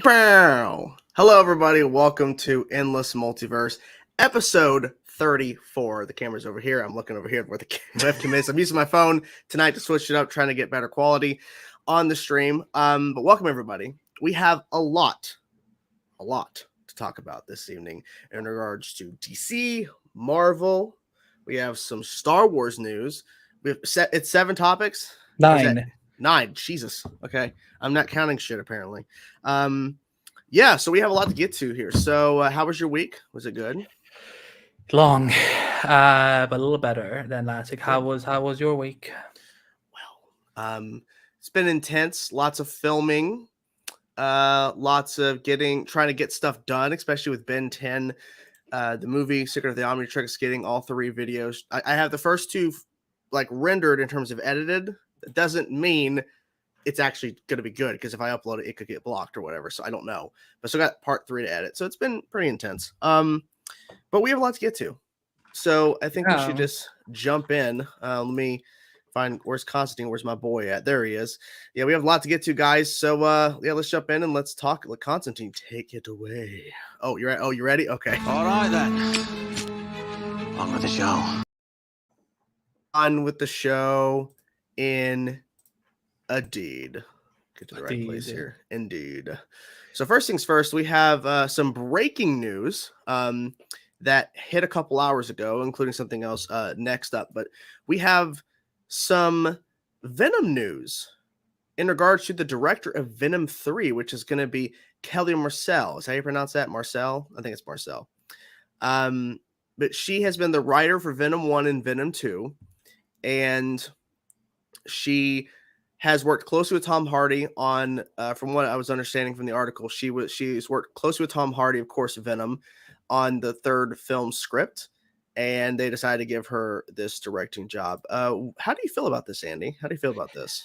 Hello, everybody. Welcome to Endless Multiverse, episode 34. The camera's over here. I'm looking over here where the webcam is. I'm using my phone tonight to switch it up, trying to get better quality on the stream. But welcome, everybody. We have a lot to talk about this evening in regards to DC, Marvel. We have some Star Wars news. It's 7 topics. 9. 9. Jesus. Okay. I'm not counting shit, apparently. Yeah, so we have a lot to get to here. So how was your week? Was it good? Long, but a little better than last week. How was your week? Well, it's been intense. Lots of filming. Lots of trying to get stuff done, especially with Ben 10. The movie Secret of the Omnitrix, getting all 3 videos. I have the first 2 rendered in terms of edited. It doesn't mean it's actually going to be good, because if I upload it, it could get blocked or whatever. So I don't know. But still got part 3 to edit. So it's been pretty intense. But we have a lot to get to. So I think we should just jump in. Let me find where's Constantine. Where's my boy at? There he is. Yeah, we have a lot to get to, guys. So yeah, let's jump in and let's talk. Let Constantine take it away. Oh, you're right. Oh, you ready? Okay. All right then. On with the show. On with the show. Indeed. Get to the right place here. Indeed. So first things first, we have some breaking news that hit a couple hours ago, including something else next up. But we have some Venom news in regards to the director of Venom 3, which is going to be Kelly Marcel. Is that how you pronounce that? Marcel? I think it's Marcel. But she has been the writer for Venom 1 and Venom 2. And she has worked closely with Tom Hardy on, from what I was understanding from the article, she's worked closely with Tom Hardy, of course, Venom, on the 3rd film script, and they decided to give her this directing job. How do you feel about this, Andy? How do you feel about this?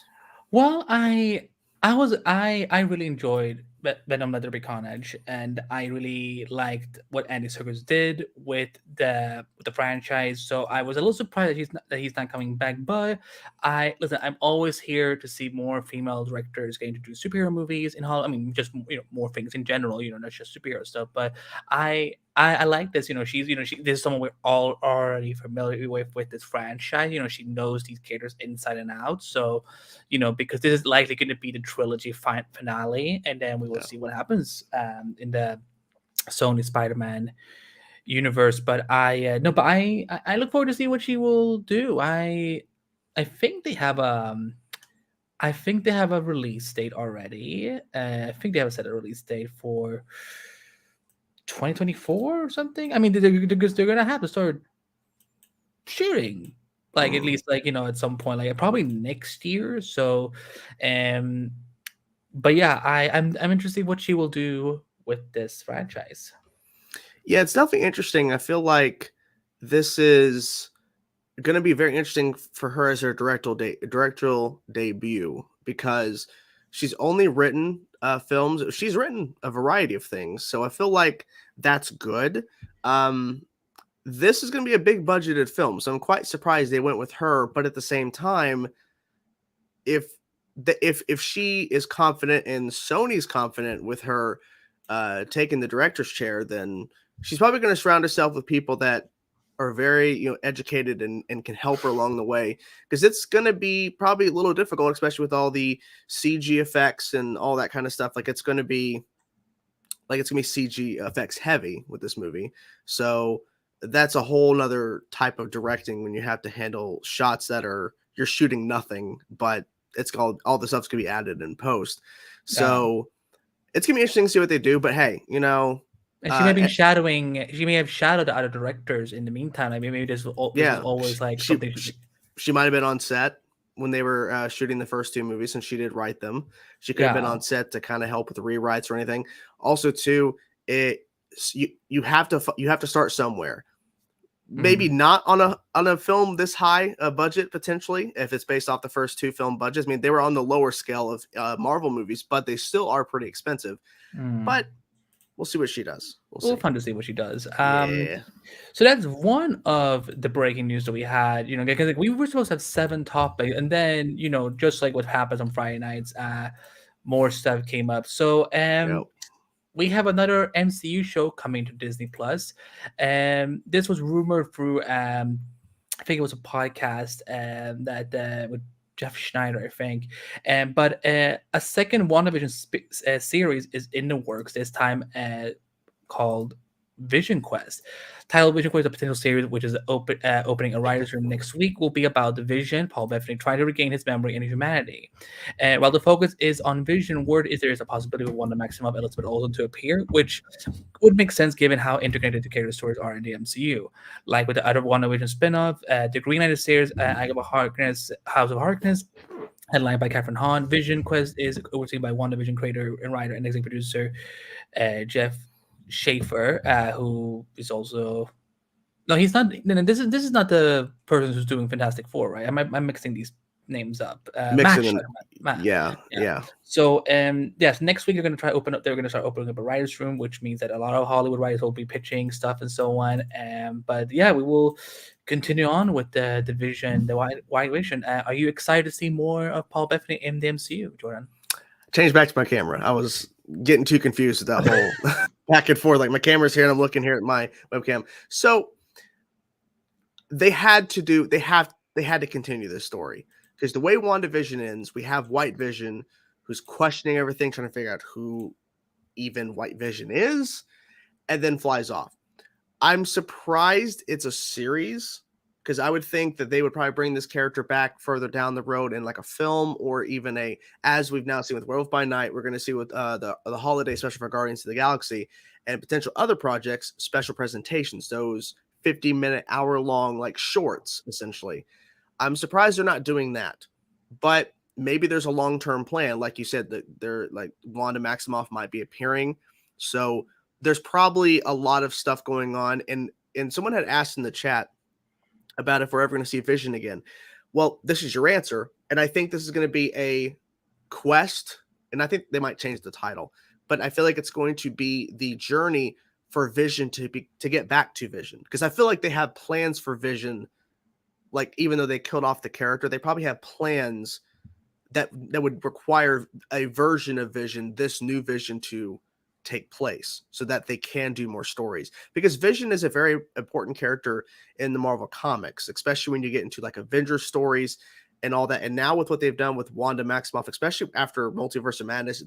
Well, I really enjoyed Venom: Let There Be Carnage, and I really liked what Andy Serkis did with the franchise. So I was a little surprised that he's not coming back. But I'm always here to see more female directors getting to do superhero movies in Hollywood. I mean, just more things in general. Not just superhero stuff. But I like this. This is someone we're all already familiar with this franchise. She knows these characters inside and out. So, because this is likely going to be the trilogy finale, and then we will see what happens in the Sony Spider-Man universe. But I look forward to see what she will do. I think they have a release date already. I think they have set a release date for 2024 or something. I mean, because they're gonna have to start shooting, at least at some point, probably next year. So, but yeah, I'm interested in what she will do with this franchise. Yeah, it's definitely interesting. I feel like this is going to be very interesting for her as her directorial debut, because she's only written films. She's written a variety of things, so I feel like that's good. This is going to be a big budgeted film, so I'm quite surprised they went with her. But at the same time, if she is confident and Sony's confident with her taking the director's chair, then she's probably going to surround herself with people that are very educated and can help her along the way, because it's going to be probably a little difficult, especially with all the CG effects and all that kind of stuff. It's going to be CG effects heavy with this movie. So that's a whole nother type of directing, when you have to handle shots that you're shooting nothing, but it's called, all the stuff's gonna be added in post. So it's gonna be interesting to see what they do. But hey, and she may be shadowing. She may have shadowed the other directors in the meantime. Maybe this was always something. She might have been on set when they were shooting the first 2 movies, and she did write them. She could have been on set to kind of help with the rewrites or anything. Also, too, you have to start somewhere. Maybe not on a film this high a budget, potentially, if it's based off the first 2 film budgets. I mean, they were on the lower scale of Marvel movies, but they still are pretty expensive. But we'll see what she does. We'll fun to see what she does. So that's one of the breaking news that we had. Because we were supposed to have 7 topics, and then just like what happens on Friday nights, more stuff came up. So we have another MCU show coming to Disney Plus, and this was rumored through I think it was a podcast that with Jeff Schneider, I think. But a second WandaVision series is in the works this time, called Vision Quest. Title Vision Quest, a potential series which is opening a writer's room next week, will be about the Vision, Paul Bettany, trying to regain his memory and humanity. While the focus is on Vision, word is there is a possibility of Wanda Maximoff, Elizabeth Olsen to appear, which would make sense given how integrated the character stories are in the MCU. Like with the other WandaVision spin-off, the Green Knight series, Agatha Harkness, House of Harkness, headlined by Catherine Hahn. Vision Quest is overseen by WandaVision creator and writer and executive producer Jeff Schaefer, who is also he's not. No, this is not the person who's doing Fantastic Four, right? I'm mixing these names up. Matt. Yeah. So yes, next week they're going to start opening up a writers' room, which means that a lot of Hollywood writers will be pitching stuff and so on. But yeah, we will continue on with the Vision, the White Vision. Are you excited to see more of Paul Bettany in the MCU, Jordan? Change back to my camera. I was getting too confused with that whole back and forth. Like my camera's here and I'm looking here at my webcam. So they had to continue this story, because the way WandaVision ends, we have White Vision who's questioning everything, trying to figure out who even White Vision is, and then flies off. I'm surprised it's a series, because I would think that they would probably bring this character back further down the road in like a film, or even as we've now seen with Werewolf by Night, we're going to see with the holiday special for Guardians of the Galaxy and potential other projects, special presentations, those 50-minute, hour-long like shorts, essentially. I'm surprised they're not doing that, but maybe there's a long-term plan. Like you said, that they're like Wanda Maximoff might be appearing, so there's probably a lot of stuff going on. And someone had asked in the chat about if we're ever going to see Vision again. Well, this is your answer, and I think this is going to be a quest, and I think they might change the title, but I feel like it's going to be the journey for Vision to get back to Vision, because I feel like they have plans for Vision. Like, even though they killed off the character, they probably have plans that would require a version of Vision, this new Vision, to take place so that they can do more stories, because Vision is a very important character in the Marvel comics, especially when you get into like Avengers stories and all that. And now with what they've done with Wanda Maximoff, especially after Multiverse of Madness,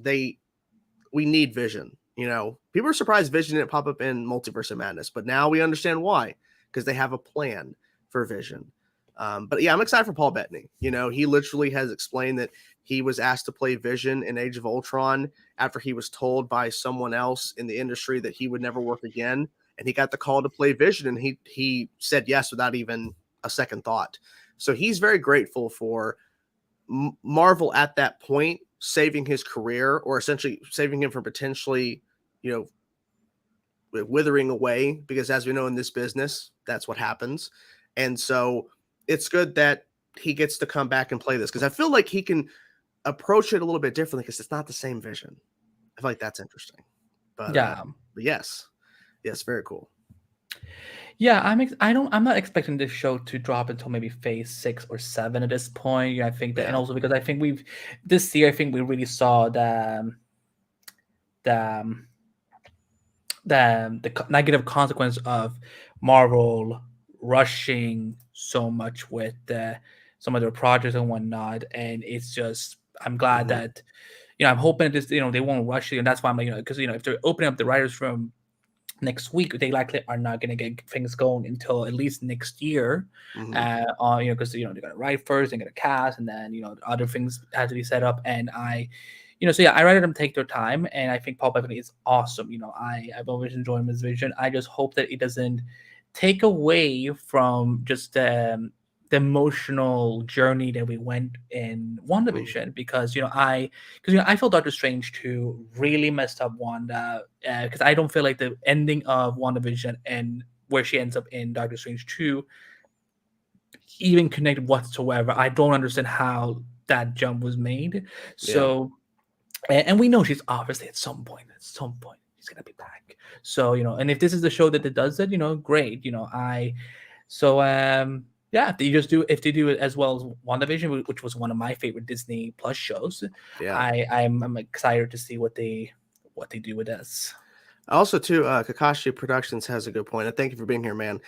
we need Vision. You know, people are surprised Vision didn't pop up in Multiverse of Madness, but now we understand why, because they have a plan for Vision. But yeah, I'm excited for Paul Bettany. You know, he literally has explained that he was asked to play Vision in Age of Ultron after he was told by someone else in the industry that he would never work again. And he got the call to play Vision, and he said yes without even a second thought. So he's very grateful for Marvel at that point saving his career, or essentially saving him from potentially, you know, withering away, because as we know in this business, that's what happens. And so it's good that he gets to come back and play this, because I feel like he can approach it a little bit differently, because it's not the same Vision. I feel like that's interesting. But yeah, but yes, very cool. Yeah, I'm not expecting this show to drop until maybe phase 6 or 7 at this point. Yeah, I think that, and also because I think this year, I think we really saw the negative consequence of Marvel rushing so much with some of their projects and whatnot. And it's just, I'm glad that, you know, I'm hoping this, you know, they won't rush it. And that's why I'm like, you know, because, you know, if they're opening up the writers' room next week, they likely are not going to get things going until at least next year. You know, because, you know, they're going to write first, they're going to cast, and then, you know, other things have to be set up. And you know, so yeah, I rather them take their time, and I think Paul Bettany is awesome. You know, I've always enjoyed his vision. I just hope that it doesn't take away from just the emotional journey that we went in WandaVision, because you know I feel Doctor Strange 2 really messed up Wanda, because I don't feel like the ending of WandaVision and where she ends up in Doctor Strange 2 even connect whatsoever. I don't understand how that jump was made. So, and we know she's obviously at some point she's gonna be back. So, you know, and if this is the show that does it, you know, great. You know, yeah, if they do it as well as WandaVision, which was one of my favorite Disney Plus shows. I'm excited to see what they what they do with this. Also, too, Kakashi Productions has a good point. And thank you for being here, man.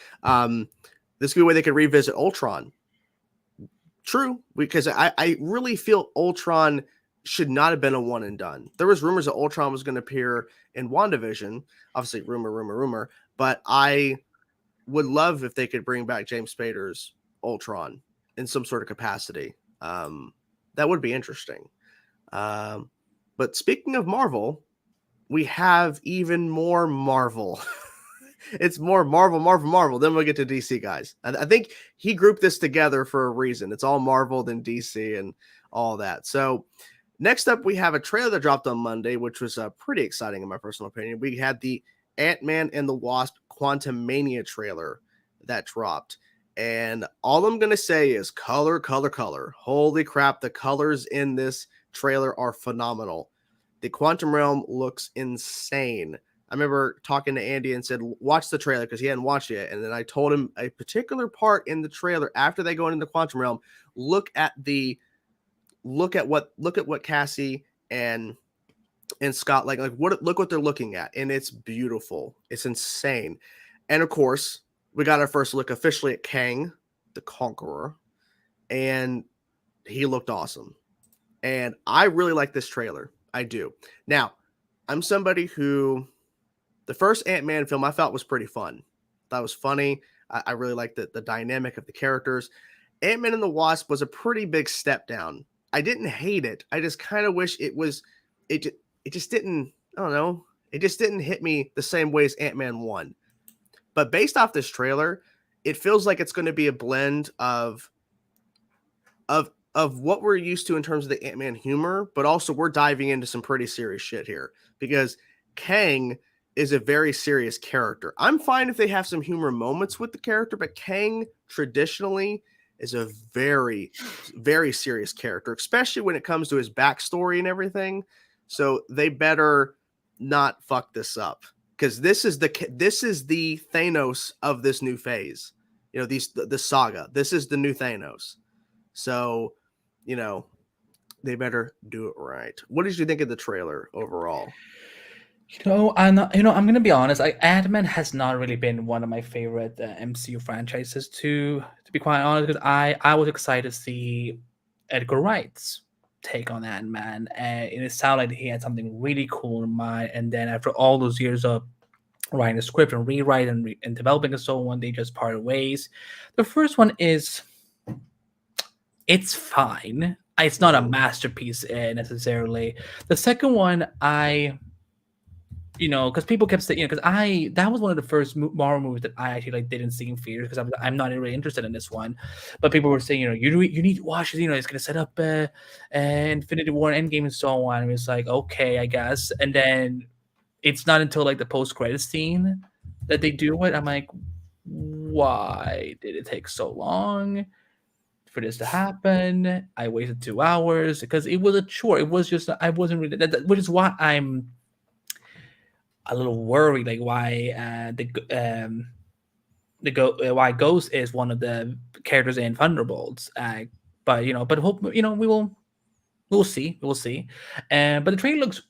This could be a way they could revisit Ultron. True, because I really feel Ultron should not have been a one and done. There was rumors that Ultron was going to appear in WandaVision. Obviously, rumor. But I would love if they could bring back James Spader's Ultron in some sort of capacity. That would be interesting. But speaking of Marvel, we have even more Marvel. It's more Marvel. Then we'll get to DC, guys. I think he grouped this together for a reason. It's all Marvel, then DC, and all that. So next up, we have a trailer that dropped on Monday, which was pretty exciting in my personal opinion. We had the Ant-Man and the Wasp Quantumania trailer that dropped. And all I'm going to say is color. Holy crap, the colors in this trailer are phenomenal. The quantum realm looks insane. I remember talking to Andy and said, watch the trailer because he hadn't watched it. And then I told him a particular part in the trailer after they go into the quantum realm, look at what Cassie and Scott look what they're looking at. And it's beautiful. It's insane. And of course, we got our first look officially at Kang, the Conqueror, and he looked awesome. And I really like this trailer. I do. Now, I'm somebody who the first Ant-Man film I felt was pretty fun. That was funny. I really liked the dynamic of the characters. Ant-Man and the Wasp was a pretty big step down. I didn't hate it. I just kind of wish it just didn't, I don't know. It just didn't hit me the same way as Ant-Man 1. But based off this trailer, it feels like it's going to be a blend of what we're used to in terms of the Ant-Man humor, but also we're diving into some pretty serious shit here because Kang is a very serious character. I'm fine if they have some humor moments with the character, but Kang traditionally is a very, very serious character, especially when it comes to his backstory and everything. So they better not fuck this up because this is the Thanos of this new phase. You know, the saga. This is the new Thanos. So, you know, they better do it right. What did you think of the trailer overall? I'm gonna be honest. Ant-Man has not really been one of my favorite MCU franchises. To be quite honest, because I was excited to see Edgar Wright's take on Ant-Man, and it sounded like he had something really cool in mind. And then after all those years of writing a script and rewriting and developing and so on, they just parted ways. The first one it's fine. It's not a masterpiece necessarily. The second one, because people kept saying, because that was one of the first Marvel movies that I actually didn't see in theaters because I'm not really interested in this one, but people were saying, you need to watch it. It's gonna set up Infinity War and Endgame and so on. And it's like, okay, I guess. And then it's not until the post-credit scene that they do it. I'm like, why did it take so long for this to happen? I wasted 2 hours because it was a chore. It was just I wasn't really which is why I'm a little worried, why why Ghost is one of the characters in Thunderbolts. But hope we'll see. But the trailer looks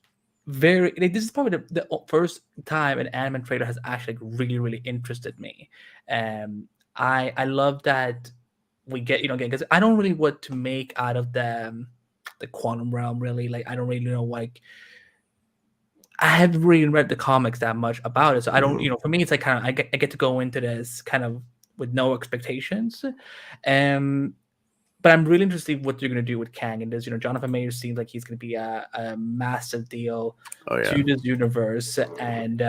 very. This is probably the first time an anime trailer has actually really, really interested me. I love that we get again because I don't really know what to make out of the quantum realm. Really, I don't really know I haven't really read the comics that much about it, so I don't. For me, it's kind of I get to go into this kind of with no expectations. But I'm really interested what they're going to do with Kang and this. Jonathan Majors seems like he's going to be a massive deal to this universe, and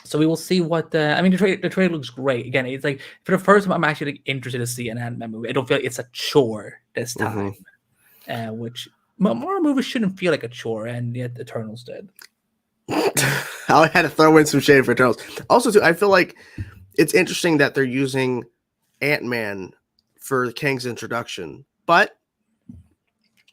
so we will see what the trailer looks great. Again, it's for the first time I'm actually interested to see an Ant-Man movie. I don't feel like it's a chore this time, which more movies shouldn't feel like a chore, and yet Eternals did. I had to throw in some shade for Eternals. Also, too, I feel like it's interesting that they're using Ant-Man for Kang's introduction, but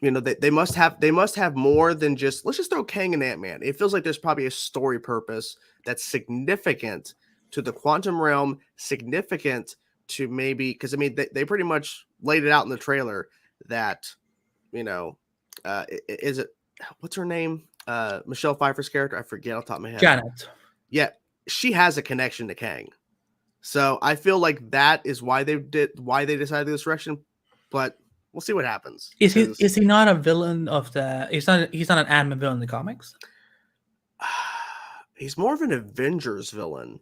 they must have more than just let's just throw Kang and Ant-Man. It feels like there's probably a story purpose that's significant to the quantum realm, significant to maybe because they pretty much laid it out in the trailer that is it what's her name? Michelle Pfeiffer's character, I forget off the top of my head. Janet. Yeah, she has a connection to Kang. So I feel like that is why they decided this direction, but we'll see what happens. Is he not a villain of the? He's not an Ant-Man villain in the comics. He's more of an Avengers villain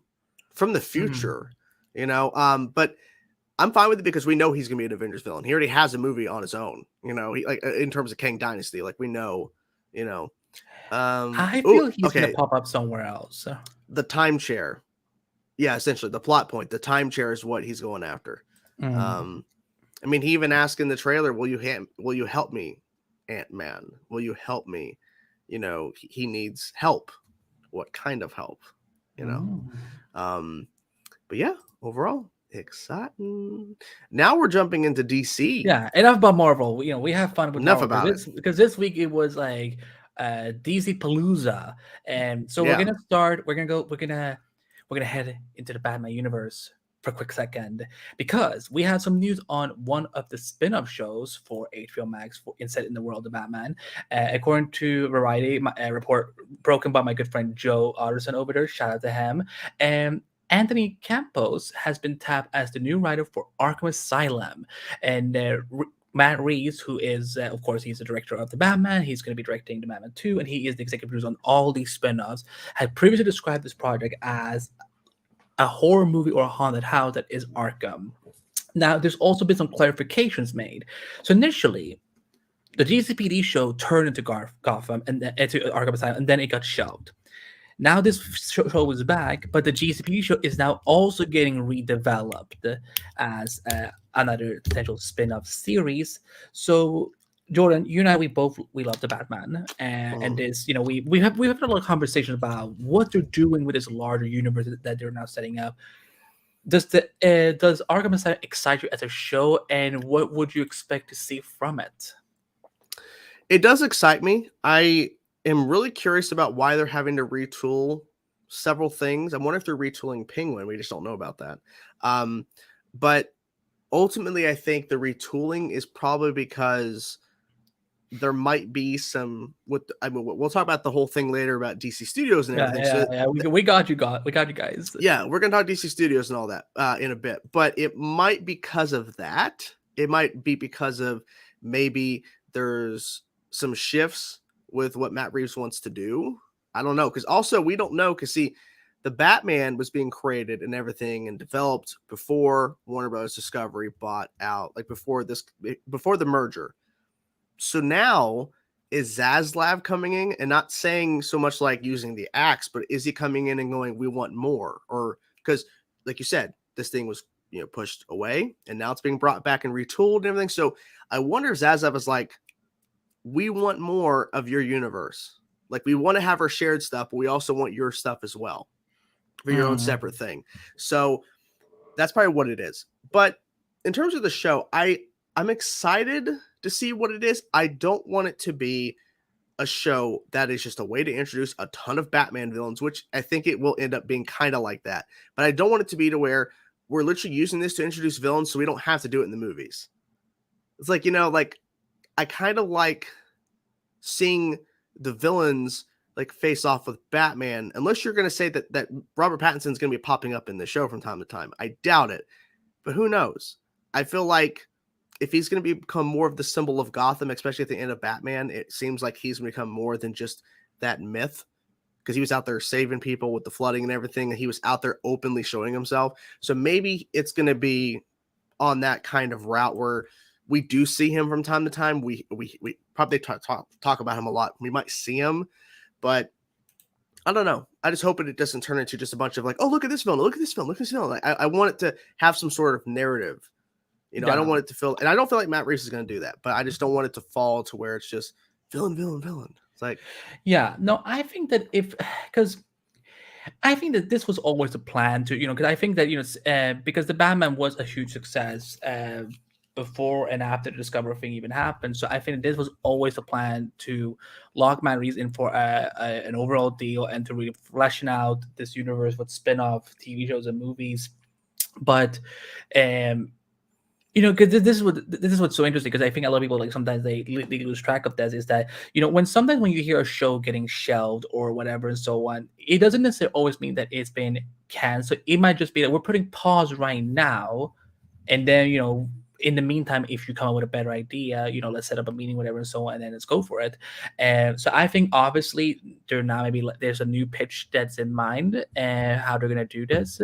from the future, But I'm fine with it because we know he's gonna be an Avengers villain. He already has a movie on his own, He like in terms of Kang Dynasty, like we know, I feel he's gonna pop up somewhere else. The time chair, yeah, essentially the plot point. The time chair is what he's going after. I mean, he even asked in the trailer, "Will you help me, Ant-Man? Will you help me?" He needs help. What kind of help? But yeah, overall exciting. Now we're jumping into DC. Yeah, enough about Marvel. We have fun with enough Marvel about it because this week it was like DC Palooza, and so we're gonna start. We're gonna head into the Batman universe for a quick second because we have some news on one of the spin-off shows for HBO Max set in the world of Batman. According to Variety, a report broken by my good friend Joe Otterson over there, shout out to him, and Anthony Campos has been tapped as the new writer for Arkham Asylum, and Matt Reeves, who is, of course, he's the director of the Batman. He's going to be directing the Batman 2, and he is the executive producer on all these spin-offs. Had previously described this project as a horror movie or a haunted house that is Arkham. Now, there's also been some clarifications made. So initially, the GCPD show turned into Gotham and into Arkham Asylum, and then it got shelved. Now this show is back, but the GCPD show is now also getting redeveloped as another potential spin-off series. So, Jordan, you and I, we love the Batman, and this, we have had a lot of conversations about what they're doing with this larger universe that they're now setting up. Does Arkham Asylum excite you as a show, and what would you expect to see from it? It does excite me. I am really curious about why they're having to retool several things. I wonder if they're retooling Penguin. We just don't know about that. But ultimately, I think the retooling is probably because there might be some. We'll talk about the whole thing later about DC Studios and everything. We got you guys. Yeah, we're gonna talk DC Studios and all that in a bit. But it might be because of that. It might be because of maybe there's some shifts with what Matt Reeves wants to do. I don't know, because also we don't know, because see, the Batman was being created and everything and developed before Warner Bros. Discovery bought out, like before the merger. So now is Zaslav coming in and not saying so much like using the axe, but is he coming in and going, we want more? Or because, like you said, this thing was pushed away and now it's being brought back and retooled and everything. So I wonder if Zaslav is like, we want more of your universe. Like, we want to have our shared stuff, but we also want your stuff as well for your own separate thing. So that's probably what it is. But in terms of the show, I'm excited to see what it is. I don't want it to be a show that is just a way to introduce a ton of Batman villains, which I think it will end up being kind of like that. But I don't want it to be to where we're literally using this to introduce villains so we don't have to do it in the movies. It's like, I kind of like seeing the villains like face off with Batman, unless you're going to say that Robert Pattinson's going to be popping up in the show from time to time. I doubt it, but who knows? I feel like if he's going to become more of the symbol of Gotham, especially at the end of Batman, it seems like he's going to become more than just that myth, because he was out there saving people with the flooding and everything, and he was out there openly showing himself. So maybe it's going to be on that kind of route where we do see him from time to time. We probably talk about him a lot. We might see him, but I don't know. I just hope it doesn't turn into just a bunch of like, oh, look at this film, look at this film, look at this film. Like, I want it to have some sort of narrative. I don't want it to feel, and I don't feel like Matt Reeves is going to do that, but I just don't want it to fall to where it's just villain. It's like, yeah, no, I think that because I think that this was always a plan to, because I think that, because the Batman was a huge success before and after the Discovery thing even happened. So I think this was always a plan to lock Matt Reeves in for an overall deal and to really fleshing out this universe with spin-off TV shows and movies. But Because this is what's so interesting. Because I think a lot of people, like, sometimes they lose track of this. Is that, when you hear a show getting shelved or whatever and so on, it doesn't necessarily always mean that it's been canceled. It might just be that we're putting pause right now, and then, in the meantime, if you come up with a better idea, let's set up a meeting, whatever and so on, and then let's go for it. And so I think, obviously, there's a new pitch that's in mind and how they're gonna do this.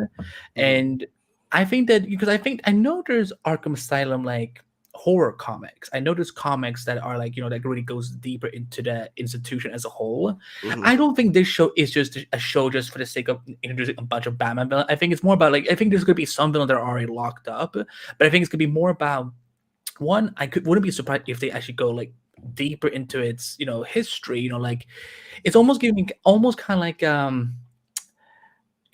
And I think that, because I know there's Arkham Asylum, like, horror comics. I know there's comics that are, like, that really goes deeper into the institution as a whole. Mhm. I don't think this show is just a show just for the sake of introducing a bunch of Batman villains. I think it's more about, like, I think there's gonna be some villains that are already locked up, but I think it's gonna be more about, one, wouldn't be surprised if they actually go, like, deeper into its history. Like, it's almost giving almost kind of like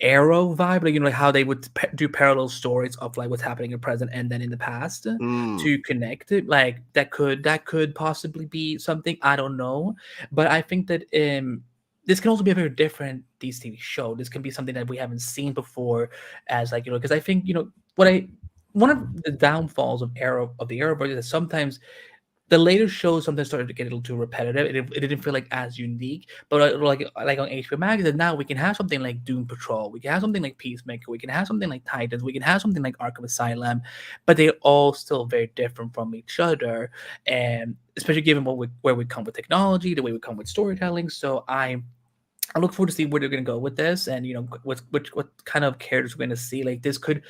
Arrow vibe, like, like how they would do parallel stories of, like, what's happening in present and then in the past to connect it. Like, that could possibly be something. I don't know, but I think that this can also be a very different DC TV show. This can be something that we haven't seen before, as, like, because I think one of the downfalls of the Arrowverse is that sometimes the later shows sometimes started to get a little too repetitive. It didn't feel like as unique. But like on HBO Max, that now we can have something like Doom Patrol, we can have something like Peacemaker, we can have something like Titans, we can have something like Arkham Asylum, but they're all still very different from each other, and especially given where we come with technology, the way we come with storytelling. So I look forward to see where they're going to go with this, and what kind of characters we're going to see. Like, this could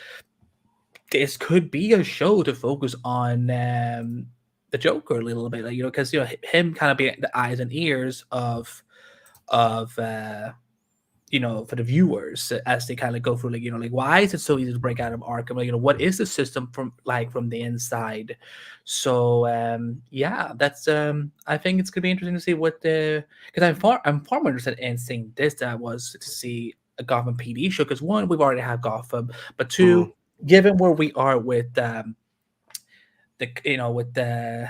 be a show to focus on the Joker a little bit, like, because him kind of being the eyes and ears of for the viewers as they kind of go through, like, like, why is it so easy to break out of Arkham? Like, what is the system from the inside? So yeah, that's I think it's gonna be interesting to see what because I'm far more interested in seeing this than I was to see a Gotham PD show, because, one, we've already had Gotham, but two, given where we are with with the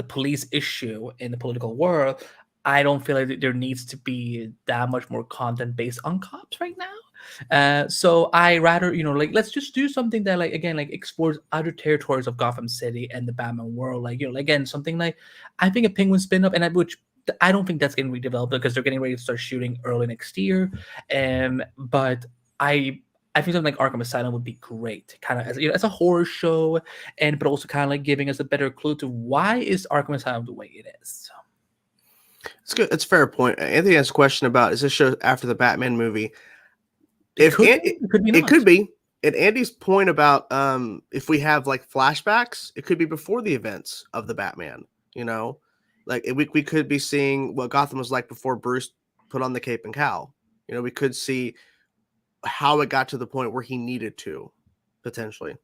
police issue in the political world, I don't feel like there needs to be that much more content based on cops right now. So I rather, like, let's just do something that, like, again, like, explores other territories of Gotham City and the Batman world. Like, again, something like, I think a Penguin spin-off, and which I don't think that's getting redeveloped because they're getting ready to start shooting early next year. But I think something like Arkham Asylum would be great, kind of as a horror show, but also kind of like giving us a better clue to why is Arkham Asylum the way it is. It's good. It's a fair point. Anthony has a question about, is this show after the Batman movie? It could be. And Andy's point about if we have, like, flashbacks, it could be before the events of the Batman. Like, we could be seeing what Gotham was like before Bruce put on the cape and cowl. We could see how it got to the point where he needed to, potentially.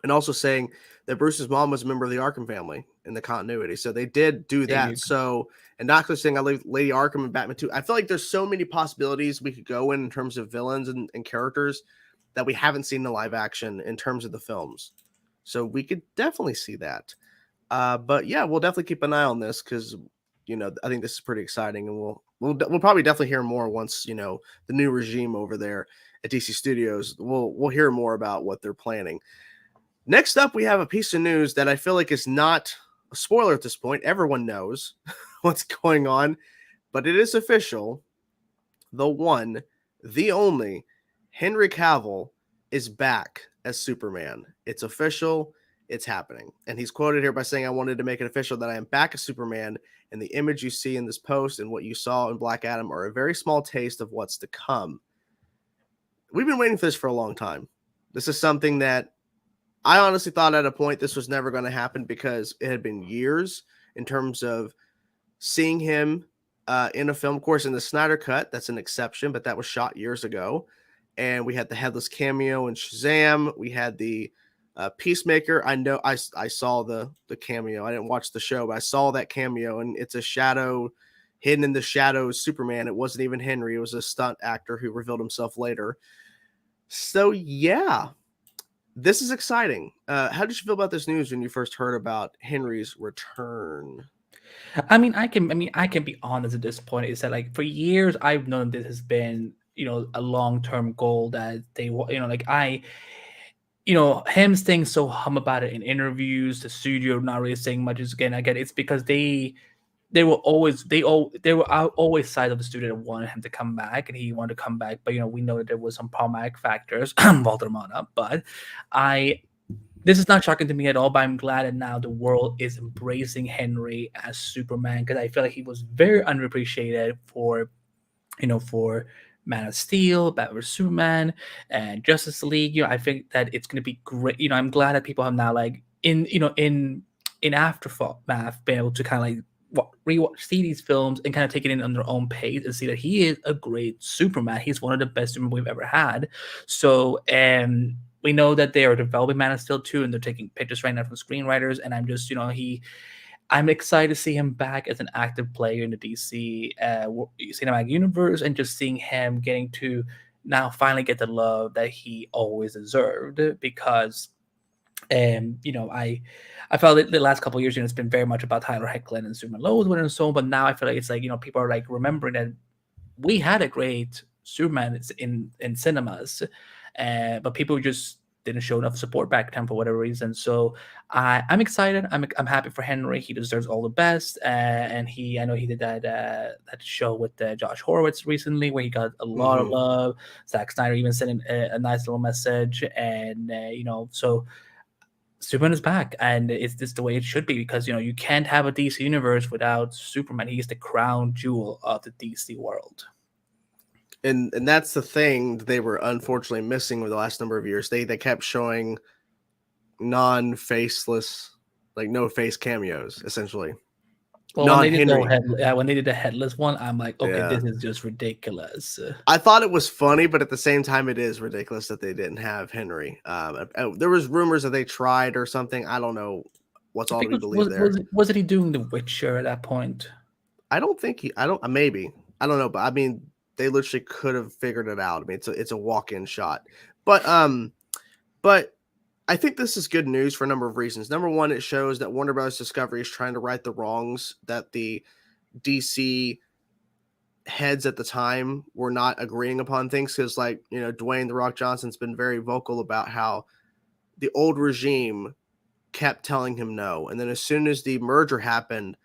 And also saying that Bruce's mom was a member of the Arkham family in the continuity. So they did do that. So, and not just saying I leave Lady Arkham and Batman 2. I feel like there's so many possibilities we could go in terms of villains and characters that we haven't seen in live action in terms of the films. So we could definitely see that. But yeah, we'll definitely keep an eye on this because, I think this is pretty exciting, and we'll probably definitely hear more once, the new regime over there at DC Studios. We'll hear more about what they're planning. Next up, we have a piece of news that I feel like is not a spoiler at this point. Everyone knows what's going on, but it is official. The one, the only, Henry Cavill is back as Superman. It's official. It's happening. And he's quoted here by saying, "I wanted to make it official that I am back as Superman, and the image you see in this post and what you saw in Black Adam are a very small taste of what's to come." We've been waiting for this for a long time. This is something that I honestly thought at a point this was never going to happen because it had been years in terms of seeing him in a film. Of course, in the Snyder Cut, that's an exception, but that was shot years ago. And we had the Headless cameo in Shazam. We had the Peacemaker. I know I saw the cameo. I didn't watch the show, but I saw that cameo, and it's a shadow hidden in the shadows Superman. It wasn't even Henry. It was a stunt actor who revealed himself later. So yeah, this is exciting. How did you feel about this news when you first heard about Henry's return? I can be honest at this point. Is that, like, for years I've known this has been, a long-term goal that they, like, him staying so hum about it in interviews, the studio not really saying much is again. Again, it's because they were always always side of the studio that wanted him to come back, and he wanted to come back. But we know that there was some problematic factors, Walter. But this is not shocking to me at all. But I'm glad that now the world is embracing Henry as Superman, because I feel like he was very underappreciated for for Man of Steel, Batman vs Superman, and Justice League. I think that it's going to be great. I'm glad that people have now like in aftermath been able to kind of like rewatch, see these films and kind of take it in on their own pace and see that he is a great Superman. He's one of the best Superman we've ever had. So, we know that they are developing Man of Steel 2, and they're taking pictures right now from screenwriters. And I'm just, I'm excited to see him back as an active player in the DC cinematic universe, and just seeing him getting to now finally get the love that he always deserved. Because, I felt that the last couple of years, it's been very much about Tyler Hoechlin and Superman Lois and so on. But now I feel like it's like people are like remembering that we had a great Superman in cinemas, but people just didn't show enough support back then for whatever reason. So I'm excited. I'm happy for Henry. He deserves all the best. And I know he did that show with Josh Horowitz recently, where he got a lot of love. Zack Snyder even sent in a nice little message, and so Superman is back, and it's just the way it should be, because you can't have a DC universe without Superman. He's the crown jewel of the DC world. And that's the thing that they were unfortunately missing over the last number of years. They kept showing non-faceless, like no face cameos, essentially. Well, when they did the headless one, I'm like, okay, this is just ridiculous. I thought it was funny, but at the same time, it is ridiculous that they didn't have Henry. There was rumors that they tried or something. I don't know what's all to be believed there. Wasn't he doing The Witcher at that point? I don't think maybe. I don't know, but I mean, they literally could have figured it out. I mean, it's a walk-in shot, but I think this is good news for a number of reasons. Number one, it shows that Warner Bros. Discovery is trying to right the wrongs that the DC heads at the time were not agreeing upon things. Because, like, Dwayne "The Rock" Johnson's been very vocal about how the old regime kept telling him no. And then as soon as the merger happened,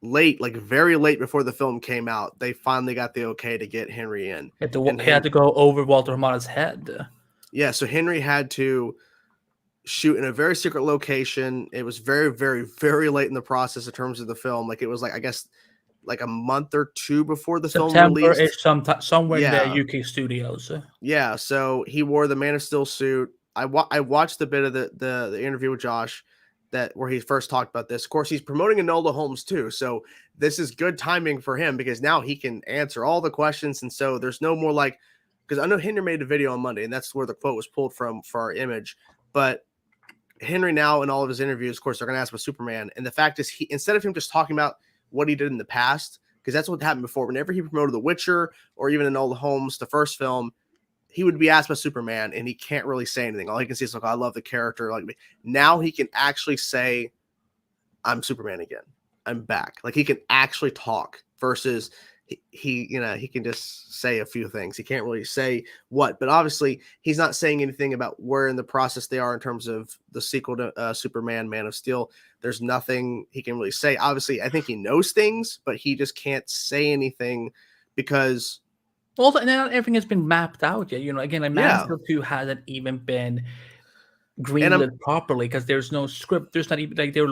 very late before the film came out, they finally got the okay to get Henry in. He had to go over Walter Hamada's head. Yeah, so Henry had to shoot in a very secret location. It was very, very, very late in the process in terms of the film. Like, it was I guess a month or two before the film released. Somewhere in the UK studios. Yeah, so he wore the Man of Steel suit. I watched the bit of the interview with Josh where he first talked about this. Of course, he's promoting Enola Holmes too, so this is good timing for him, because now he can answer all the questions. And so there's no more because I know Henry made a video on Monday, and that's where the quote was pulled from for our image. But Henry now, in all of his interviews, of course, they're going to ask about Superman. And the fact is, instead of him just talking about what he did in the past, because that's what happened before. Whenever he promoted The Witcher or even Enola Holmes, the first film, he would be asked about Superman, and he can't really say anything. All he can say is, I love the character. Now he can actually say, I'm Superman again. I'm back. He can actually talk, versus he can just say a few things. He can't really say what, but obviously he's not saying anything about where in the process they are in terms of the sequel to Superman, Man of Steel. There's nothing he can really say. Obviously, I think he knows things, but he just can't say anything because not everything has been mapped out yet. Again, Man of Steel 2 hasn't even been greenlit properly, because there's no script. There's not even they're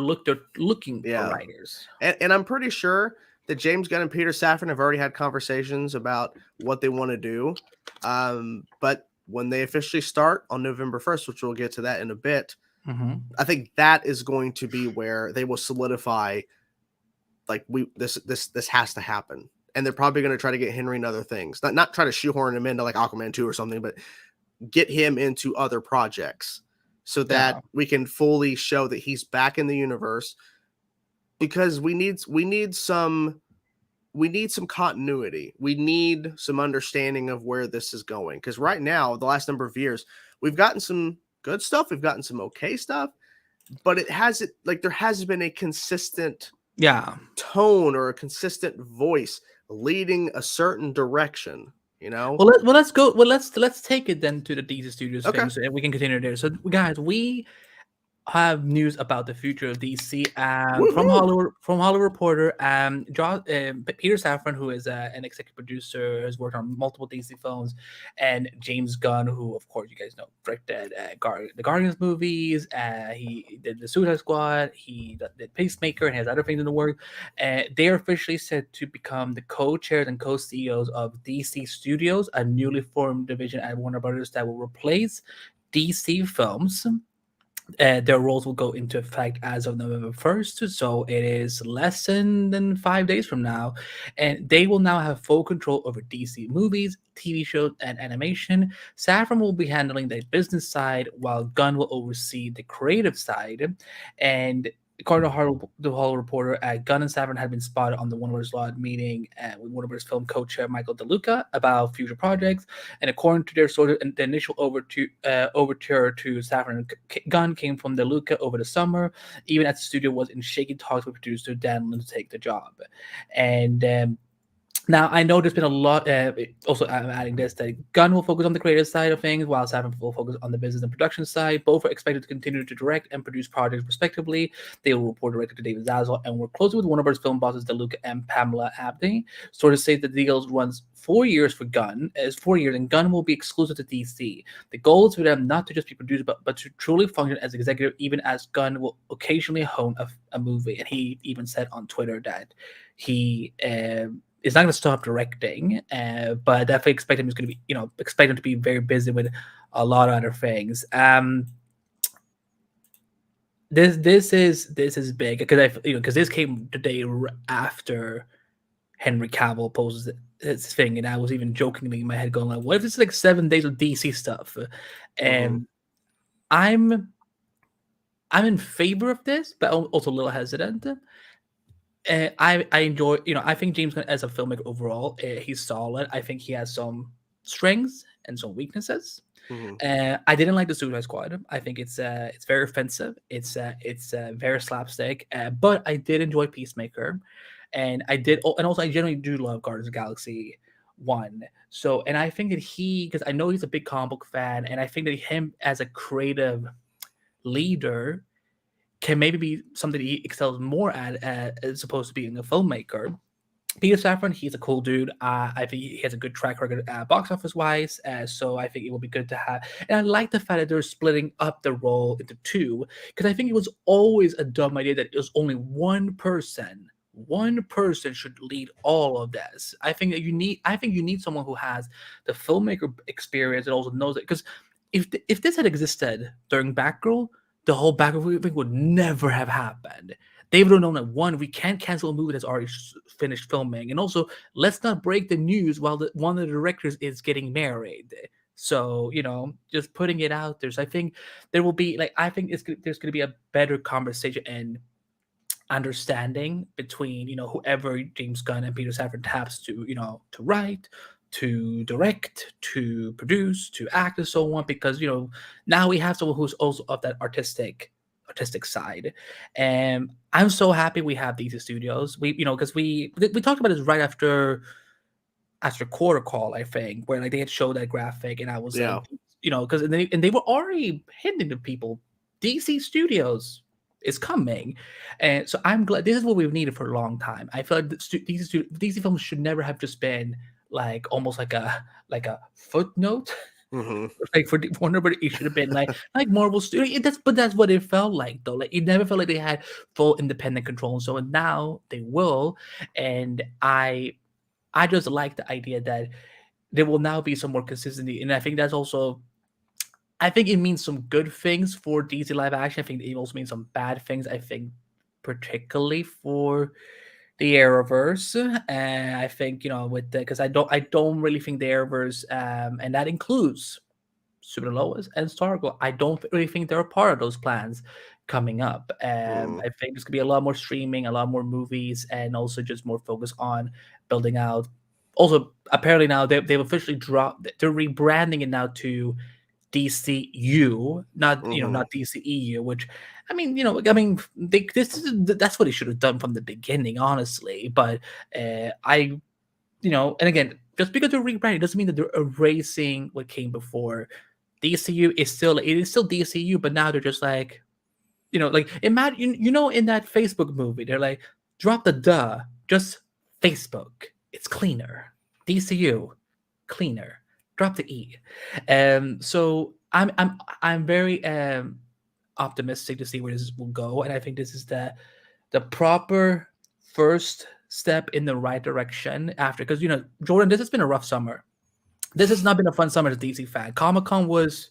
looking for writers. And I'm pretty sure that James Gunn and Peter Safran have already had conversations about what they want to do. But when they officially start on November 1st, which we'll get to that in a bit, I think that is going to be where they will solidify, this has to happen. And they're probably going to try to get Henry in other things. Not try to shoehorn him into Aquaman 2 or something, but get him into other projects so that we can fully show that he's back in the universe. Because we need some continuity. We need some understanding of where this is going. Because right now, the last number of years, we've gotten some good stuff. We've gotten some okay stuff, but there hasn't been a consistent tone or a consistent voice leading a certain direction. You know? Let's go. Let's take it then to the DC Studios Okay. thing, so we can continue there. So, guys, we have news about the future of DC from Woohoo! Hollywood Reporter. Peter Safran, who is an executive producer, has worked on multiple DC films, and James Gunn, who of course you guys know directed the Guardians movies. He did the Suicide Squad. He did Peacemaker and has other things in the works. They are officially set to become the co-chairs and co-CEOs of DC Studios, a newly formed division at Warner Brothers that will replace DC Films. Their roles will go into effect as of November 1st, so it is less than 5 days from now. And they will now have full control over DC movies, TV shows, and animation. Safran will be handling the business side, while Gunn will oversee the creative side. And according to the Hollywood Reporter, Gunn and Safran had been spotted on the Warner Bros. Law meeting with Warner Bros. Film co-chair Michael DeLuca about future projects. And according to their sources, the initial overture to Safran and Gunn came from DeLuca over the summer, even as the studio was in shaky talks with producer Dan Lin to take the job. And now, I know there's been a lot. Also, I'm adding this that Gunn will focus on the creative side of things, while Safran will focus on the business and production side. Both are expected to continue to direct and produce projects respectively. They will report directly to David Zaslav and work closely with Warner Bros. Film bosses DeLuca and Pamela Abney. Sources say that the deal runs 4 years for Gunn, as 4 years, and Gunn will be exclusive to DC. The goal is for them not to just be produced, but to truly function as executive, even as Gunn will occasionally hone a movie. And he even said on Twitter that he is not going to stop directing, but I definitely expect him is going to be, expect him to be very busy with a lot of other things. This is big because this came the day after Henry Cavill poses his thing, and I was even jokingly in my head going like, "What if it's like 7 days of DC stuff?" And I'm in favor of this, but also a little hesitant. I enjoy, I think James Gunn as a filmmaker overall, he's solid. I think he has some strengths and some weaknesses. I didn't like the Suicide Squad. I think it's very offensive. It's very slapstick. But I did enjoy Peacemaker, and also I generally do love Guardians of the Galaxy 1. So, and I think that because I know he's a big comic book fan, and I think that him as a creative leader can maybe be something he excels more at as opposed to being a filmmaker. Peter Safran, he's a cool dude. I think he has a good track record box office wise, so I think it will be good to have. And I like the fact that they're splitting up the role into two, because I think it was always a dumb idea that it was only one person. One person should lead all of this. I think you need someone who has the filmmaker experience and also knows it. Because if this had existed during Batgirl, the whole Batgirl thing would never have happened. They would have known that, one, we can't cancel a movie that's already finished filming, and also let's not break the news while one of the directors is getting married. So just putting it out there. So I think there will be there's going to be a better conversation and understanding between whoever James Gunn and Peter Safran taps to to write, to direct, to produce, to act, and so on, because now we have someone who's also of that artistic side. And I'm so happy we have these studios. We because we talked about this right after Quarter Call, I think, where they had showed that graphic, and I was like, because they were already hinting to people, DC Studios is coming. And so I'm glad. This is what we've needed for a long time. I feel like DC films should never have just been like almost like a footnote. Like for Warner, but it should have been like Marvel Studio. That's what it felt like, though. Like, it never felt like they had full independent control. And so now they will, and I just like the idea that there will now be some more consistency. And I think that's also, I think it means some good things for DC live action. I think it also means some bad things. I think particularly for the Arrowverse, and I think with because I don't really think the Arrowverse, and that includes Super Lois and Stargirl, I don't really think they're a part of those plans coming up. I think there's gonna be a lot more streaming, a lot more movies, and also just more focus on building out. Also, apparently now they've officially dropped. They're rebranding it now to DCU, not not DCEU, which that's what they should have done from the beginning, honestly. But and again, just because they're rebranding doesn't mean that they're erasing what came before. DCU is still DCU, but now they're just like, like imagine, in that Facebook movie, they're like, drop the duh, just Facebook. It's cleaner. DCU, cleaner. Drop the E. So I'm very optimistic to see where this will go, and I think this is the proper first step in the right direction after, because Jordan, this has been a rough summer. This has not been a fun summer as a DC fan. Comic-Con was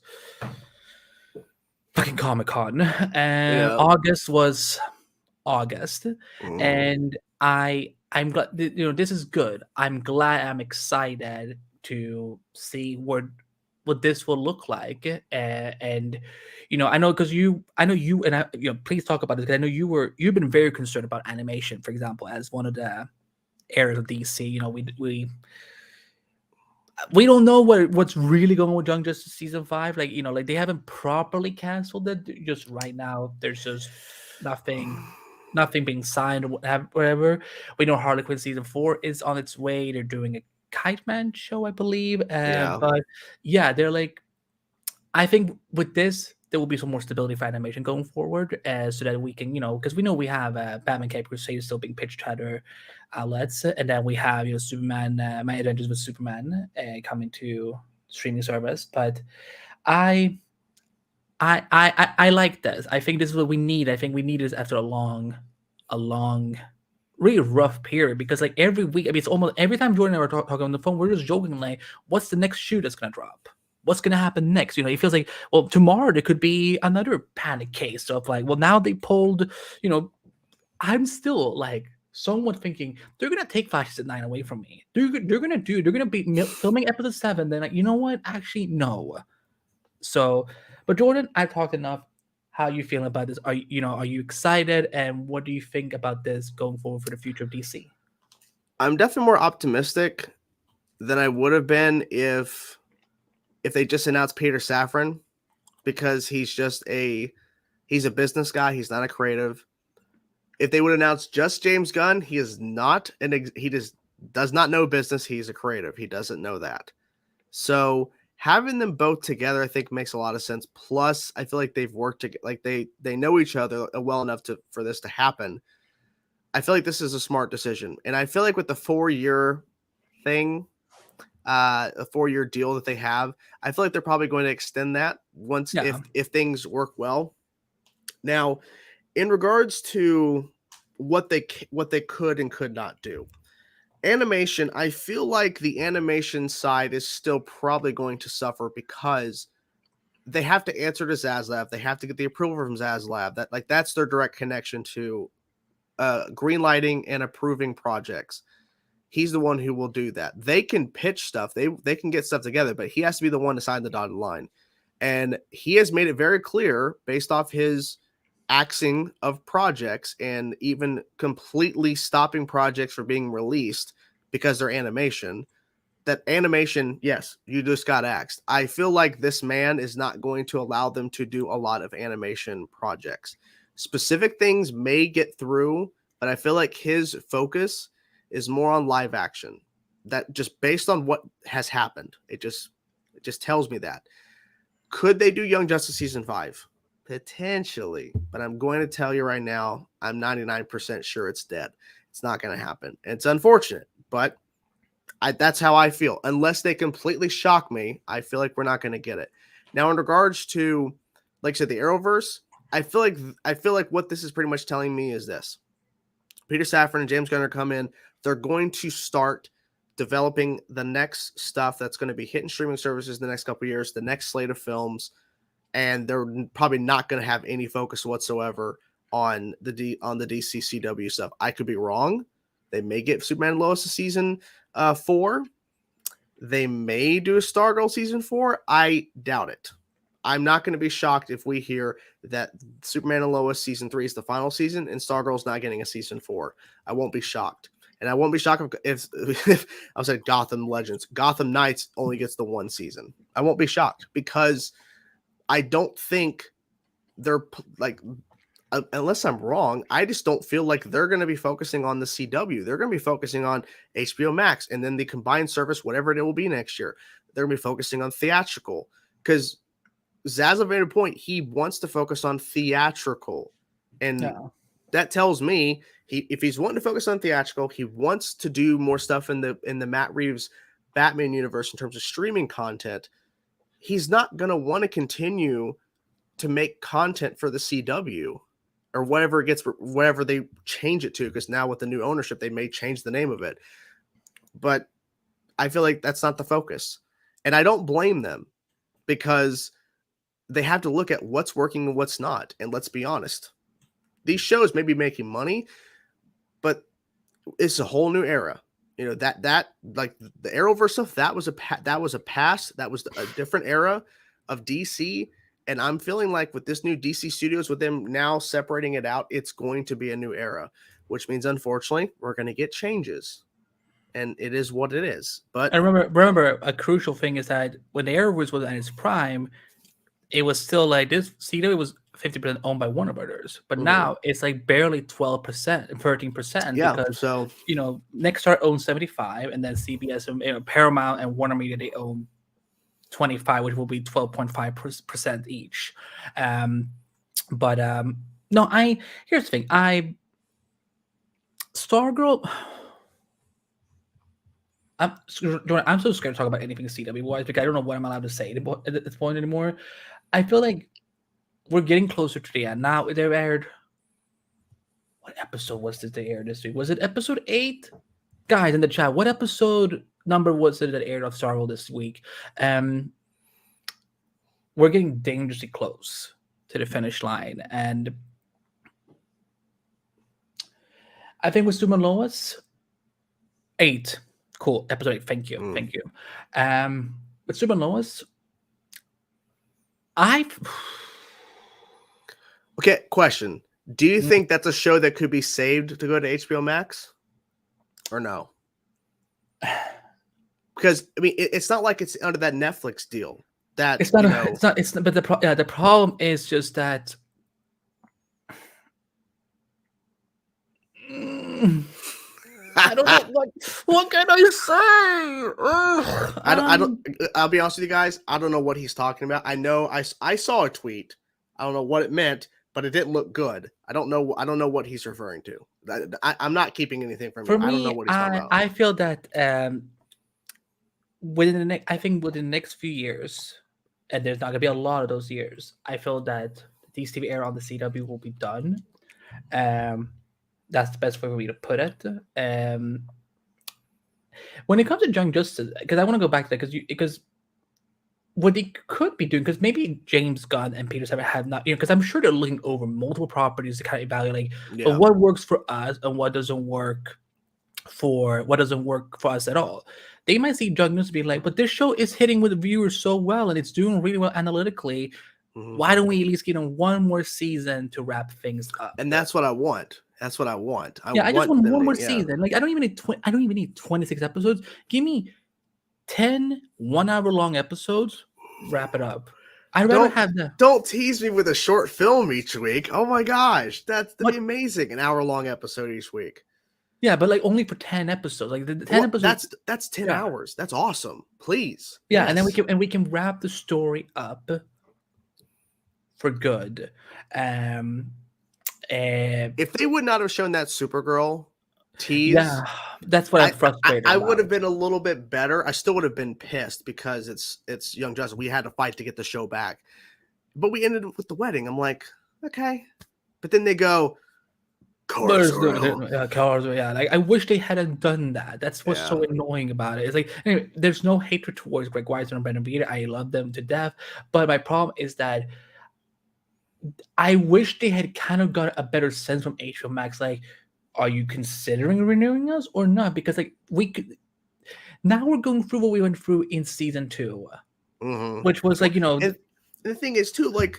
fucking Comic-Con, and August was August, and I'm glad, this is good. I'm glad, I'm excited to see what this will look like, and I know, because I know you and I, please talk about this, because I know you've been very concerned about animation, for example, as one of the areas of DC. We don't know what's really going on with Young Justice season 5. Like they haven't properly canceled it. Just right now, there's just nothing being signed or whatever. We know Harley Quinn season 4 is on its way. They're doing a Kite Man show, I believe. But yeah, they're like, I think with this, there will be some more stability for animation going forward, so that we can, because we know we have Batman Cape Crusade still being pitched to other outlets, and then we have Superman, My Adventures with Superman coming to streaming service. But I like this. I think this is what we need. I think we need this after a long, really rough period, because like every week, I mean, it's almost every time Jordan and I are talking on the phone, we're just joking like, what's the next shoe that's gonna drop? What's going to happen next? It feels like, well, tomorrow there could be another panic case of like, well, now they pulled, I'm still like somewhat thinking they're going to take 569 away from me. They're going to be filming episode 7. Then like, you know what? Actually, no. So, but Jordan, I've talked enough. How are you feeling about this? Are you excited? And what do you think about this going forward for the future of DC? I'm definitely more optimistic than I would have been if they just announced Peter Safran, because he's a business guy. He's not a creative. If they would announce just James Gunn, he is not he just does not know business. He's a creative. He doesn't know that. So having them both together, I think, makes a lot of sense. Plus, I feel like they've worked together. Like they know each other well enough for this to happen. I feel like this is a smart decision. And I feel like with the 4-year thing, a 4-year deal that they have, I feel like they're probably going to extend that once, if things work well. Now, in regards to what they could and could not do, animation, I feel like the animation side is still probably going to suffer, because they have to answer to Zaslav. They have to get the approval from Zaslav. That's their direct connection to green lighting and approving projects. He's the one who will do that. They can pitch stuff. They can get stuff together, but he has to be the one to sign the dotted line. And he has made it very clear, based off his axing of projects and even completely stopping projects from being released because they're animation, that animation, yes, you just got axed. I feel like this man is not going to allow them to do a lot of animation projects. Specific things may get through, but I feel like his focus is more on live action. That, just based on what has happened, it just tells me that. Could they do Young Justice season 5? Potentially, but I'm going to tell you right now, I'm 99% sure it's dead. It's not going to happen. It's unfortunate, but that's how I feel. Unless they completely shock me, I feel like we're not going to get it. Now, in regards to, like I said, the Arrowverse, I feel like what this is pretty much telling me is this: Peter Safran and James Gunn are come in. They're going to start developing the next stuff that's going to be hitting streaming services in the next couple of years, the next slate of films, and they're probably not going to have any focus whatsoever on the DC CW stuff. I could be wrong. They may get Superman and Lois season 4. They may do a Stargirl season 4. I doubt it. I'm not going to be shocked if we hear that Superman and Lois season 3 is the final season and Stargirl's not getting a season 4. I won't be shocked. And I won't be shocked if I said Gotham Legends, Gotham Knights only gets the 1 season. I won't be shocked, because I don't think they're like, unless I'm wrong, I just don't feel like they're going to be focusing on the CW. They're going to be focusing on HBO Max and then the combined service, whatever it will be next year. They're going to be focusing on theatrical because Zaza made a point. He wants to focus on theatrical. And that tells me if he's wanting to focus on theatrical, he wants to do more stuff in the Matt Reeves Batman universe in terms of streaming content. He's not going to want to continue to make content for the CW or whatever they change it to, because now with the new ownership, they may change the name of it. But I feel like that's not the focus. And I don't blame them because they have to look at what's working and what's not. And let's be honest, these shows may be making money, but it's a whole new era. You know, that like the Arrowverse stuff, that was a past. That was a different era of DC. And I'm feeling like with this new DC Studios, with them now separating it out, it's going to be a new era, which means, unfortunately, we're going to get changes. And it is what it is. But I remember a crucial thing is that when the Arrowverse was at its prime, it was still like this. CW was 50% owned by Warner Brothers, but now it's like barely 12%, 13%. Yeah, because so Nexstar owns 75%, and then CBS, Paramount, and Warner Media, they own 25%, which will be 12.5% each. But no, here's the thing. Stargirl. I'm so scared to talk about anything CW wise because I don't know what I'm allowed to say at this point anymore. I feel like we're getting closer to the end now. They aired. What episode was this they aired this week? Was it episode 8? Guys in the chat, what episode number was it that aired of Stargirl this week? We're getting dangerously close to the finish line, and I think with Superman Lois, 8. Cool, episode 8. Thank you. With Superman Lois, okay, question. Do you think that's a show that could be saved to go to HBO Max? Or no? Because I mean, it's not like it's under that Netflix deal. That it's not. It's not. But the problem is just that. I don't know what can I say. I don't. I'll be honest with you guys. I don't know what he's talking about. I know I saw a tweet. I don't know what it meant, but it didn't look good. I don't know what he's referring to. I'm not keeping anything from him. I don't know what he's talking about. I feel that within the next few years, and there's not gonna be a lot of those years, I feel that these TV era on the CW will be done. That's the best way for me to put it. When it comes to Young Justice, because I want to go back to that, because what they could be doing, because maybe James Gunn and Peter Safran have not, because I'm sure they're looking over multiple properties to kind of evaluate what works for us and what doesn't work for us at all. They might see Young Justice be like, but this show is hitting with viewers so well and it's doing really well analytically. Why don't we at least get on one more season to wrap things up? And that's what I want. I just want one more season. Like I don't even need 26 episodes. Give me 10 1-hour-long episodes. Wrap it up. I'd rather have the. Don't tease me with a short film each week. Oh my gosh, that'd be amazing. An hour-long episode each week. Yeah, but like only for 10 episodes. Like the 10 episodes. That's 10 hours. That's awesome. Please. Yeah, yes. And then we can wrap the story up for good. If they would not have shown that Supergirl tease, that's what I'm frustrated. I would have been a little bit better. I still would have been pissed because it's Young Justice. We had to fight to get the show back, but we ended with the wedding. I'm like, okay, but then they go, cars. Yeah, like I wish they hadn't done that. That's what's so annoying about it. It's like anyway, there's no hatred towards Greg Weisman and Brendan Beater. I love them to death, but my problem is that I wish they had kind of got a better sense from HBO Max. Like, are you considering renewing us or not? Because like now we're going through what we went through in season 2, which was like And the thing is too, like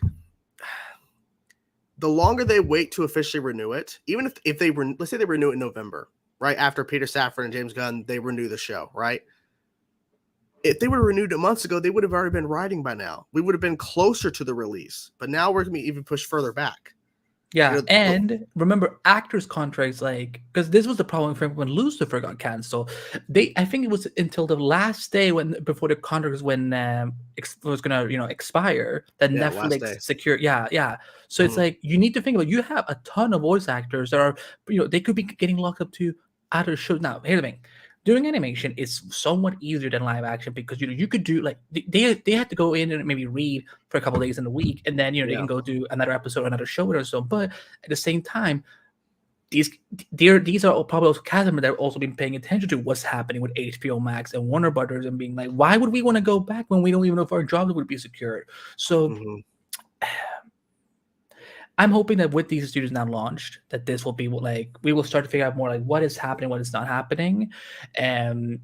the longer they wait to officially renew it, even if they let's say they renew it in November, right after Peter Safran and James Gunn, they renew the show, right? If they were renewed months ago, they would have already been writing by now. We would have been closer to the release, but now we're going to be even pushed further back. Yeah, You know, and remember actors' contracts, like because this was the problem for when Lucifer got canceled. I think it was until the last day before the contract was gonna expire that Yeah, last Netflix day. secured. Yeah, yeah. So it's Mhm. like you need to think about, you have a ton of voice actors that are, they could be getting locked up to other shows. Now, here's the thing. Doing animation is somewhat easier than live action because you could do like they had to go in and maybe read for a couple days in the week, and then they Yeah. can go do another episode, another show or so. But at the same time, these are probably also cast members that have also been paying attention to what's happening with HBO Max and Warner Brothers, and being like, why would we want to go back when we don't even know if our jobs would be secured? So Mhm. I'm hoping that with these studios now launched, that this will be like we will start to figure out more like what is happening, what is not happening, and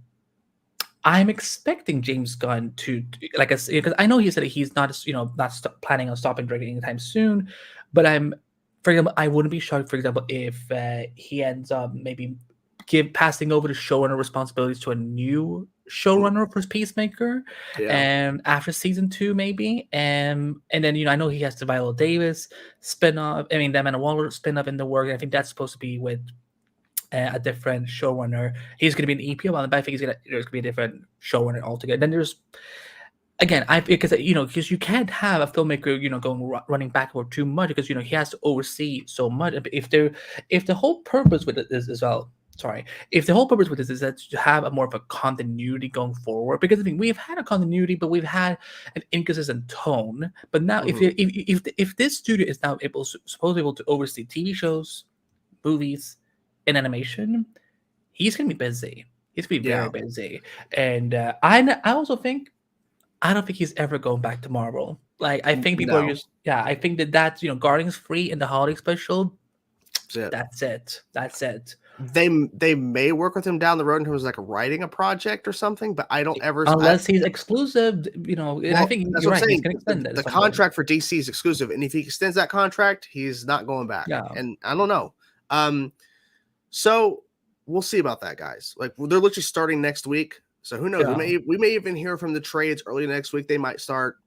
I'm expecting James Gunn to, like I said, because I know he said that he's not, not planning on stopping directing anytime soon. But for example, I wouldn't be shocked, for example, if he ends up maybe passing over the showrunner responsibilities to a new showrunner for Peacemaker, Yeah. and after season 2, maybe, and then I know he has the Viola Davis spinoff. I mean, the Amanda Waller spinoff in the work. I think that's supposed to be with a different showrunner. He's going to be an EP on, but I think there's going to be a different showrunner altogether. Then there's, again, because you can't have a filmmaker going running backward too much, because he has to oversee so much. If the whole purpose with it is as well. Sorry, if the whole purpose with this is that to have a more of a continuity going forward, because I mean we've had a continuity, but we've had an inconsistent tone. But now, Mhm. if this studio is now supposedly able to oversee TV shows, movies, and animation, he's gonna be busy. He's gonna be very Yeah. busy, and I also think I don't think he's ever going back to Marvel. Like I think people are No. just I think that's Guardians 3 in the holiday special. That's it. That's it. That's it. They may work with him down the road in terms of like writing a project or something, but I don't ever. Unless he's exclusive, and I Well, think that's you're what I'm right. He's saying. gonna extend it at The some point. contract for DC is exclusive, and if he extends that contract, he's not going back. Yeah. And I don't know. So we'll see about that, guys. Like they're literally starting next week, so who knows? Yeah. We may even hear from the trades early next week. They might start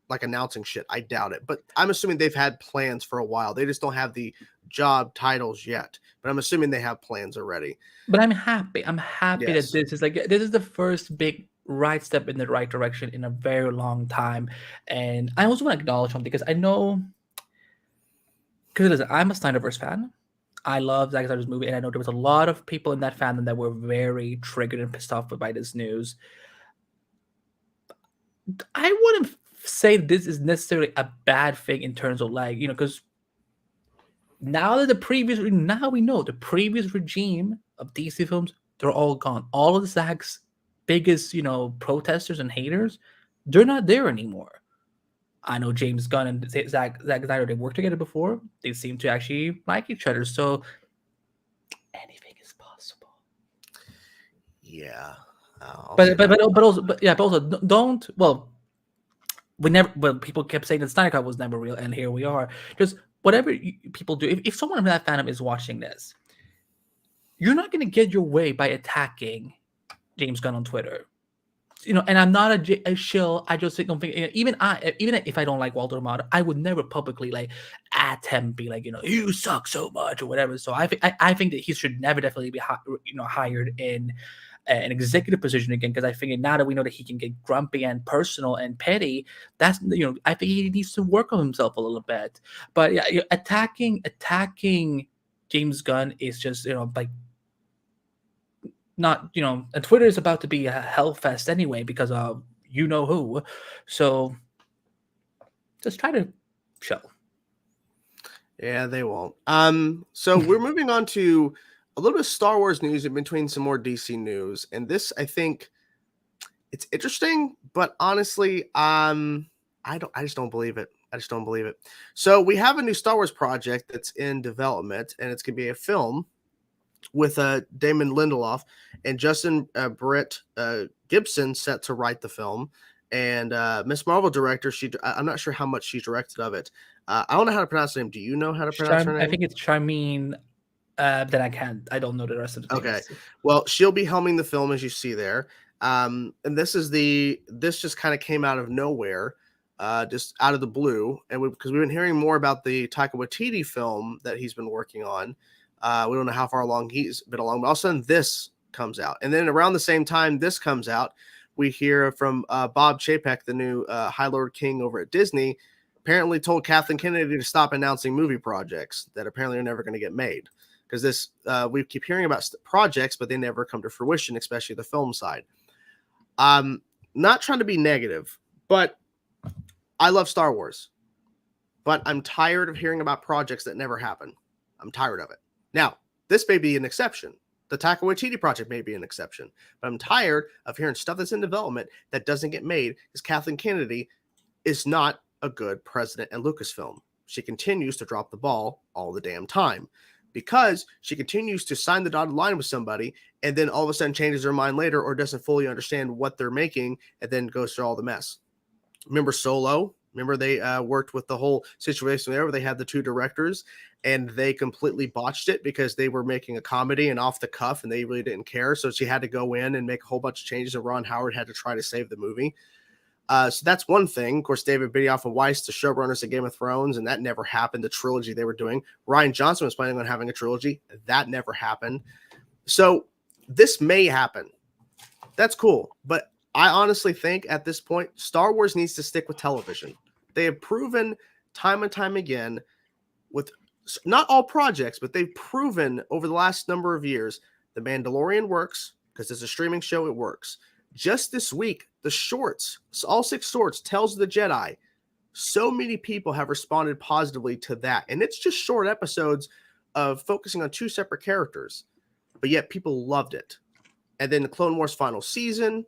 like announcing shit. I doubt it, but I'm assuming they've had plans for a while. They just don't have the job titles yet, but I'm assuming they have plans already. But I'm happy. I'm happy that Yes. this is the first big right step in the right direction in a very long time. And I also want to acknowledge something, because I know, because listen, I'm a Snyderverse fan. I love Zack Snyder's movie, and I know there was a lot of people in that fandom that were very triggered and pissed off by this news. I wouldn't say this is necessarily a bad thing in terms of like, because now we know the previous regime of DC films, they're all gone. All of Zack's biggest, protesters and haters, they're not there anymore. I know James Gunn and Zack Snyder, they worked together before. They seem to actually like each other. So anything is possible. Yeah. I'll say But that. also don't. Well, people kept saying that Snyder Cut was never real, and here we are. Just whatever people do. If someone in that fandom is watching this, you're not going to get your way by attacking James Gunn on Twitter. And I'm not a shill. I just don't think, even if I don't like Walter Amato, I would never publicly like at him, be like, you suck so much or whatever. So I think that he should never definitely be hired in an executive position again, because I think now that we know that he can get grumpy and personal and petty, that's I think he needs to work on himself a little bit. But yeah, attacking James Gunn is just like not and Twitter is about to be a hellfest anyway because of who. So just try to chill. Yeah, they won't. So we're moving on to a little bit of Star Wars news in between some more DC news, and this I think it's interesting, but honestly, I just don't believe it. I just don't believe it. So we have a new Star Wars project that's in development, and it's gonna be a film with Damon Lindelof and Justin Britt Gibson set to write the film. And Miss Marvel director, I'm not sure how much she directed of it. I don't know how to pronounce her name. Do you know how to pronounce her name? I think it's Charmine. Then I don't know the rest of the Okay. names. Well, she'll be helming the film, as you see there. And this just kind of came out of nowhere. just out of the blue, and because we've been hearing more about the Taika Waititi film that he's been working on. We don't know how far along he's been along, but all of a sudden this comes out. And then around the same time this comes out, we hear from Bob Chapek, the new High Lord King over at Disney, apparently told Kathleen Kennedy to stop announcing movie projects that apparently are never going to get made. Because this, we keep hearing about projects, but they never come to fruition, especially the film side. Not trying to be negative, but I love Star Wars. But I'm tired of hearing about projects that never happen. I'm tired of it. Now, this may be an exception. The Taika Waititi project may be an exception. But I'm tired of hearing stuff that's in development that doesn't get made because Kathleen Kennedy is not a good president at Lucasfilm. She continues to drop the ball all the damn time because she continues to sign the dotted line with somebody and then all of a sudden changes her mind later or doesn't fully understand what they're making and then goes through all the mess. Remember Solo? Remember they worked with the whole situation there where they had the two directors and they completely botched it because they were making a comedy and off the cuff and they really didn't care. So she had to go in and make a whole bunch of changes and Ron Howard had to try to save the movie. So that's one thing. Of course, David Benioff and Weiss, the showrunners of Game of Thrones, and that never happened. The trilogy they were doing. Rian Johnson was planning on having a trilogy. That never happened. So this may happen. That's cool. But I honestly think at this point, Star Wars needs to stick with television. They have proven time and time again with not all projects, but they've proven over the last number of years, The Mandalorian works because it's a streaming show. It works. Just this week, the shorts, all 6 shorts, Tales of the Jedi. So many people have responded positively to that. And it's just short episodes of focusing on 2 separate characters. But yet people loved it. And then the Clone Wars final season,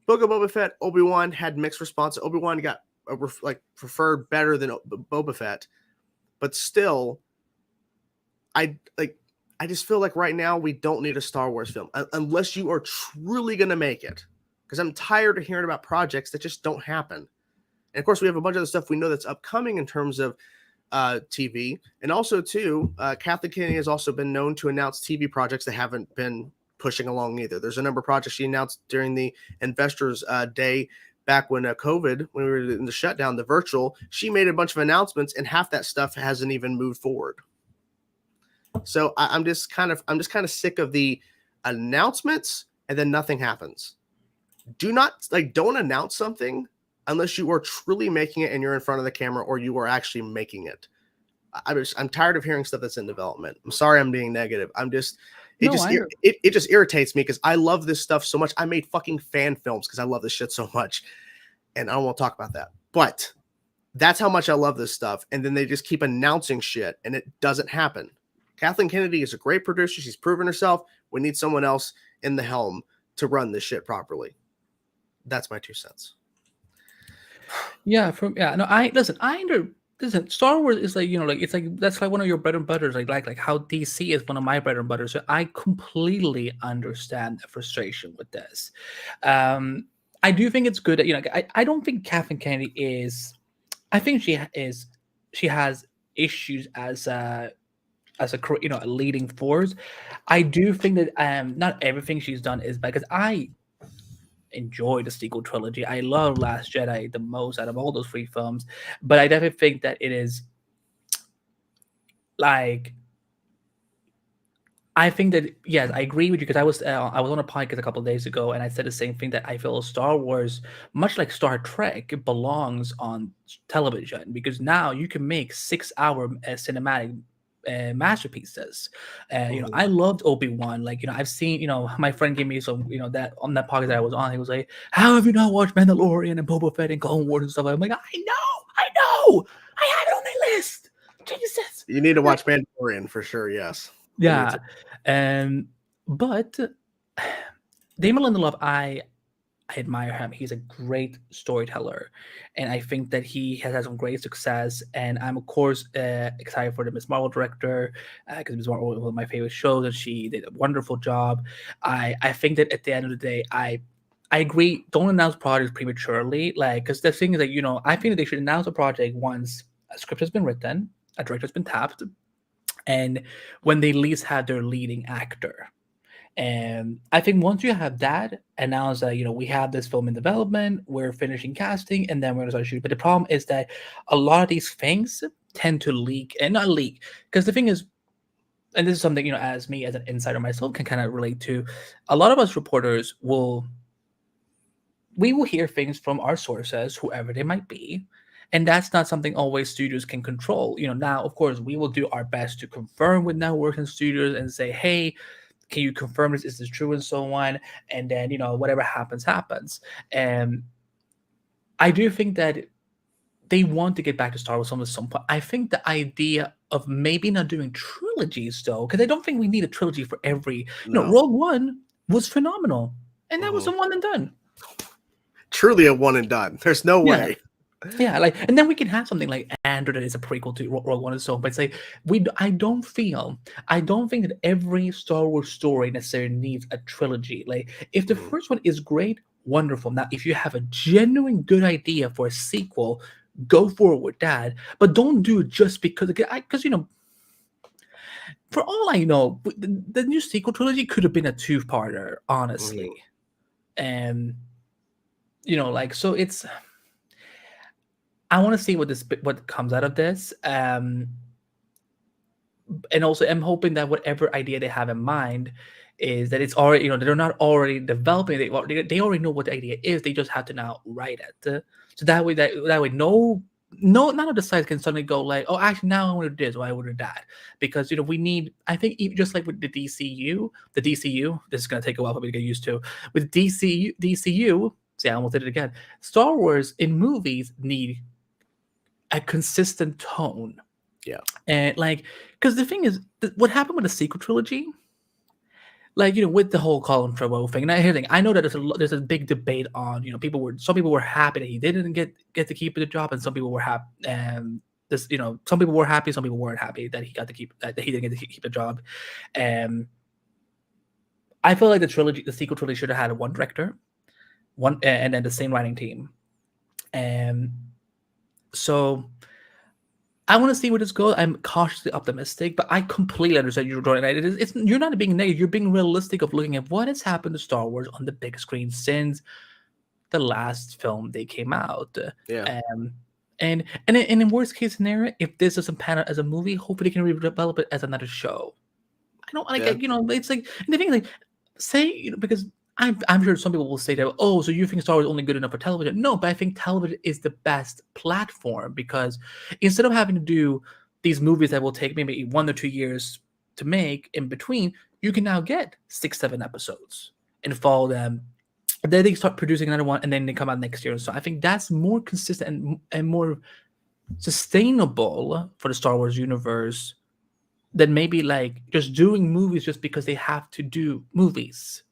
Book of Boba Fett, Obi-Wan had mixed response. Obi-Wan got preferred better than Boba Fett. But still, I just feel like right now we don't need a Star Wars film unless you are truly going to make it. Because I'm tired of hearing about projects that just don't happen. And of course, we have a bunch of other stuff we know that's upcoming in terms of TV. And also, too, Kathleen Kennedy has also been known to announce TV projects that haven't been pushing along either. There's a number of projects she announced during the Investors Day back when COVID, when we were in the shutdown, the virtual. She made a bunch of announcements, and half that stuff hasn't even moved forward. So I'm just kind of sick of the announcements, and then nothing happens. Don't announce something unless you are truly making it and you're in front of the camera or you are actually making it. I'm tired of hearing stuff that's in development. I'm sorry I'm being negative. It just irritates me because I love this stuff so much. I made fucking fan films because I love this shit so much. And I don't want to talk about that. But that's how much I love this stuff. And then they just keep announcing shit and it doesn't happen. Kathleen Kennedy is a great producer. She's proven herself. We need someone else in the helm to run this shit properly. That's my 2 cents. Listen. Star Wars is it's like that's like one of your bread and butters. Like how DC is one of my bread and butters. So I completely understand the frustration with this. I do think it's good. I don't think Kathleen Kennedy is. I think she has issues as a leading force. I do think that not everything she's done is bad because I enjoy the sequel trilogy. I love Last Jedi the most out of all those 3 films, but I definitely think that it is like I think that yes, I agree with you because I was on a podcast a couple of days ago and I said the same thing that I feel Star Wars, much like Star Trek, it belongs on television because now you can make 6-hour cinematic masterpieces. I loved Obi-Wan. I've seen, my friend gave me some, that on that podcast that I was on, he was like, how have you not watched Mandalorian and Boba Fett and Clone Wars and stuff? I'm like, I know, I have it on my list. Jesus, you need to watch Mandalorian for sure. Yes. Yeah. But Damon Lindelof, I admire him. He's a great storyteller, and I think that he has had some great success. And I'm of course excited for the Ms. Marvel director because Ms. Marvel was one of my favorite shows, and she did a wonderful job. I think that at the end of the day, I agree. Don't announce projects prematurely, because the thing is that I think that they should announce a project once a script has been written, a director has been tapped, and when they at least have their leading actor. And I think once you have that, announce that we have this film in development, we're finishing casting, and then we're gonna start shooting. But the problem is that a lot of these things tend to leak, and not leak, because the thing is, and this is something as me as an insider myself can kind of relate to. A lot of us reporters will hear things from our sources, whoever they might be, and that's not something always studios can control. Now of course we will do our best to confirm with networks and studios and say, hey, can you confirm this? Is this true? And so on. And then, whatever happens. And I do think that they want to get back to Star Wars at some point. I think the idea of maybe not doing trilogies, though, because I don't think we need a trilogy for every. Rogue One was phenomenal. And that was a one and done. Truly a one and done. There's no way. Yeah, and then we can have something like Andor that is a prequel to Rogue One and so on. But it's like I don't think that every Star Wars story necessarily needs a trilogy. Like if the first one is great, wonderful. Now, if you have a genuine good idea for a sequel, go forward with that. But don't do it just because for all I know, the new sequel trilogy could have been a two-parter, honestly. And so it's. I want to see what comes out of this, and also I'm hoping that whatever idea they have in mind is that it's already they're not already developing. They already know what the idea is. They just have to now write it. So that way none of the sides can suddenly go like, oh, actually now I want to do this or I want to do that, because we need. I think just like with the DCU, this is going to take a while for me to get used to. With DCU, see, I almost did it again. Star Wars in movies need a consistent tone. Yeah. And because the thing is, what happened with the sequel trilogy, with the whole Colin Trevorrow thing, and everything, I know that there's a big debate on, some people were happy that he didn't get to keep the job, and some people were happy, some people were happy, some people weren't happy that he didn't get to keep the job. I feel like the sequel trilogy should have had one director, and then the same writing team. So I want to see where this goes. I'm cautiously optimistic, but I completely understand you're drawing. You're not being negative. You're being realistic of looking at what has happened to Star Wars on the big screen since the last film they came out. Yeah. And in worst case scenario, if this doesn't pan out as a movie, hopefully they can redevelop it as another show. I don't like it's like, and the thing is, say because. I'm sure some people will say that, oh, so you think Star Wars is only good enough for television? No, but I think television is the best platform, because instead of having to do these movies that will take maybe 1 or 2 years to make in between, you can now get 6-7 episodes and follow them. And then they start producing another one, and then they come out next year. So I think that's more consistent and more sustainable for the Star Wars universe than maybe just doing movies just because they have to do movies.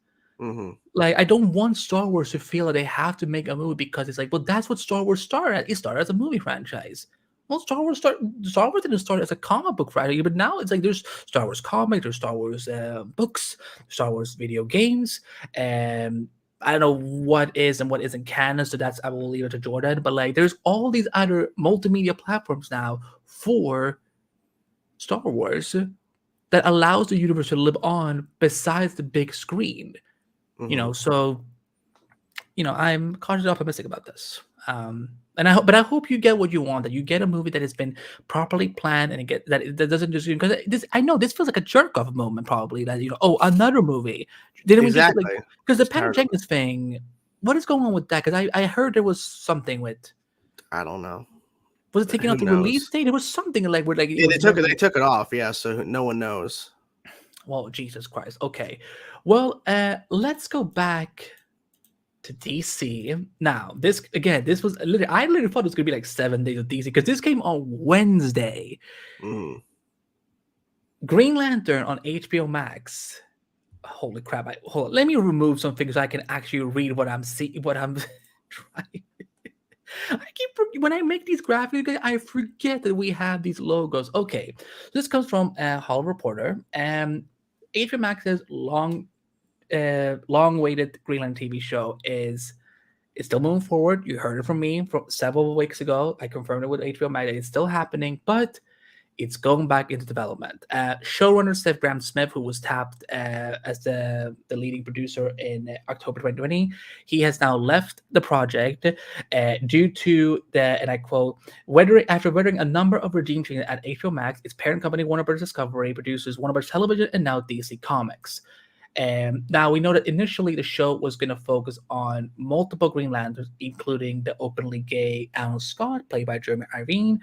I don't want Star Wars to feel that they have to make a movie because it's well, that's what Star Wars started at. It started as a movie franchise. Well, Star Wars didn't start as a comic book franchise, but now it's there's Star Wars comics, there's Star Wars books, Star Wars video games, and I don't know what is and what isn't canon, so I will leave it to Jordan. But there's all these other multimedia platforms now for Star Wars that allows the universe to live on besides the big screen. So I'm cautiously optimistic about this. And I hope you get what you want, that you get a movie that has been properly planned, and that doesn't just, because I know this feels like a jerk off moment, probably, that another movie. Didn't exactly. we just because the Patty Jenkins thing, what is going on with that? Because I heard there was something with, I don't know. Was it taking off the release date? There was something where they took it off, yeah, so no one knows. Well, Jesus Christ. Okay. Well, let's go back to DC. Now, this was I literally thought it was going to be 7 days of DC, because this came on Wednesday. Green Lantern on HBO Max. Holy crap. Hold on. Let me remove something so I can actually read what I'm trying. When I make these graphics, I forget that we have these logos. Okay, this comes from Hall Reporter. HBO Max's long-awaited Green Lantern TV show is still moving forward. You heard it from me from several weeks ago. I confirmed it with HBO Max. It's still happening, but it's going back into development. Showrunner Steph Graham-Smith, who was tapped as the leading producer in October 2020, he has now left the project due to and I quote, after weathering a number of regime changes at HBO Max, its parent company Warner Bros. Discovery produces Warner Bros. Television and now DC Comics. Now we know that initially the show was going to focus on multiple Green Lanterns, including the openly gay Alan Scott, played by Jeremy Irene,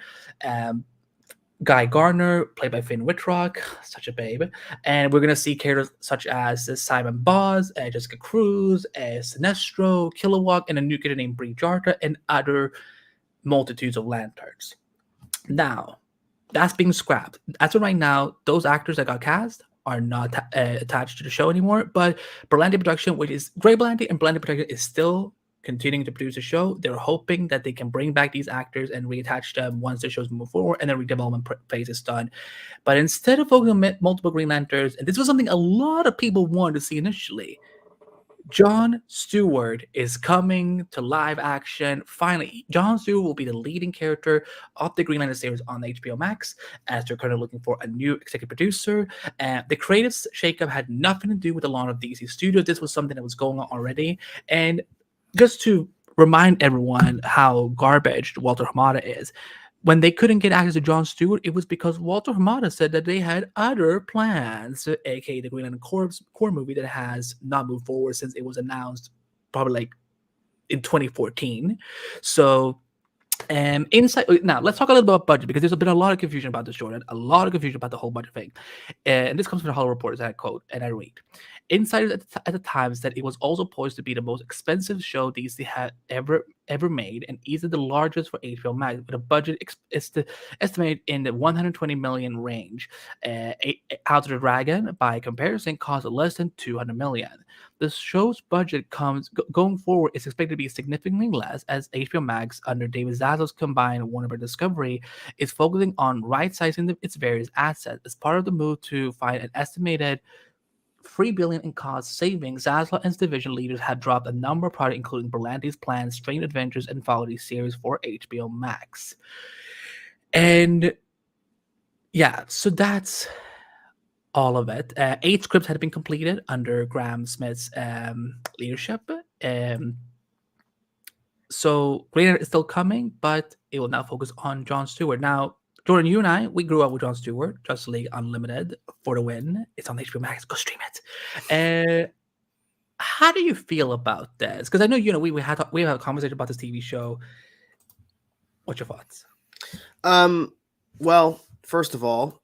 Guy Gardner, played by Finn Wittrock, such a babe, and we're going to see characters such as Simon Boz, Jessica Cruz, Sinestro, Kilowog, and a new character named Brie Jarta, and other multitudes of lanterns. Now, that's being scrapped. As of right now, those actors that got cast are not attached to the show anymore, but Berlanti Production, which is Grey Berlanti and Berlanti Production, is still continuing to produce a show. They're hoping that they can bring back these actors and reattach them once the shows move forward and the redevelopment phase is done. But instead of focusing on multiple Green Lanterns, and this was something a lot of people wanted to see initially, Jon Stewart is coming to live action. Finally, Jon Stewart will be the leading character of the Green Lantern series on HBO Max, as they're currently looking for a new executive producer. The creative shakeup had nothing to do with the launch of DC Studios. This was something that was going on already. And just to remind everyone how garbage Walter Hamada is, when they couldn't get access to Jon Stewart, it was because Walter Hamada said that they had other plans, aka the Green Lantern Corps movie that has not moved forward since it was announced probably like in 2014. So inside now, let's talk a little bit about budget, because there's been a lot of confusion about this, Jordan. A lot of confusion about the whole budget thing. And this comes from the Hollywood Reporters, and I quote, and I read. Insiders at the time said it was also poised to be the most expensive show DC had ever made, and easily the largest for HBO Max, with a budget estimated in the 120 million range. House of the Dragon, by comparison, cost less than 200 million. The show's budget going forward is expected to be significantly less, as HBO Max, under David Zaslav's combined Warner Bros. Discovery, is focusing on right-sizing its various assets. As part of the move to find an estimated $3 billion in cost savings, Zaslav and his division leaders had dropped a number of projects, including Berlanti's planned Strange Adventures and Anthology series for HBO Max. And yeah, so that's all of it. 8 scripts had been completed under Graham-Smith's leadership. So Green Lantern is still coming, but it will now focus on Jon Stewart. Now, Jordan, you and I, we grew up with Jon Stewart, Justice League Unlimited, for the win. It's on HBO Max. Go stream it. How do you feel about this? Because I know we had a conversation about this TV show. What's your thoughts? Well, first of all,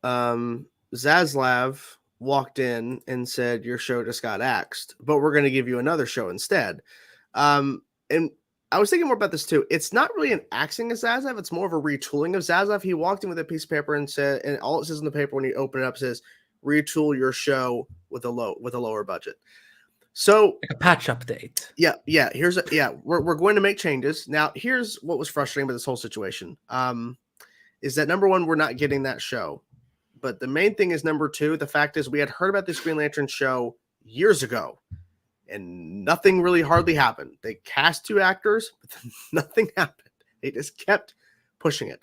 Zaslav walked in and said your show just got axed, but we're going to give you another show instead. And I was thinking more about this too. It's not really an axing of Zaslav. It's more of a retooling of Zaslav. He walked in with a piece of paper and said, and all it says in the paper when you open it up says, retool your show with a lower budget. So like a patch update. Yeah. We're going to make changes. Now, here's what was frustrating about this whole situation. Is that number one, we're not getting that show. But the main thing is number two, the fact is we had heard about this Green Lantern show years ago. And nothing really hardly happened. They cast 2 actors, but nothing happened. They just kept pushing it.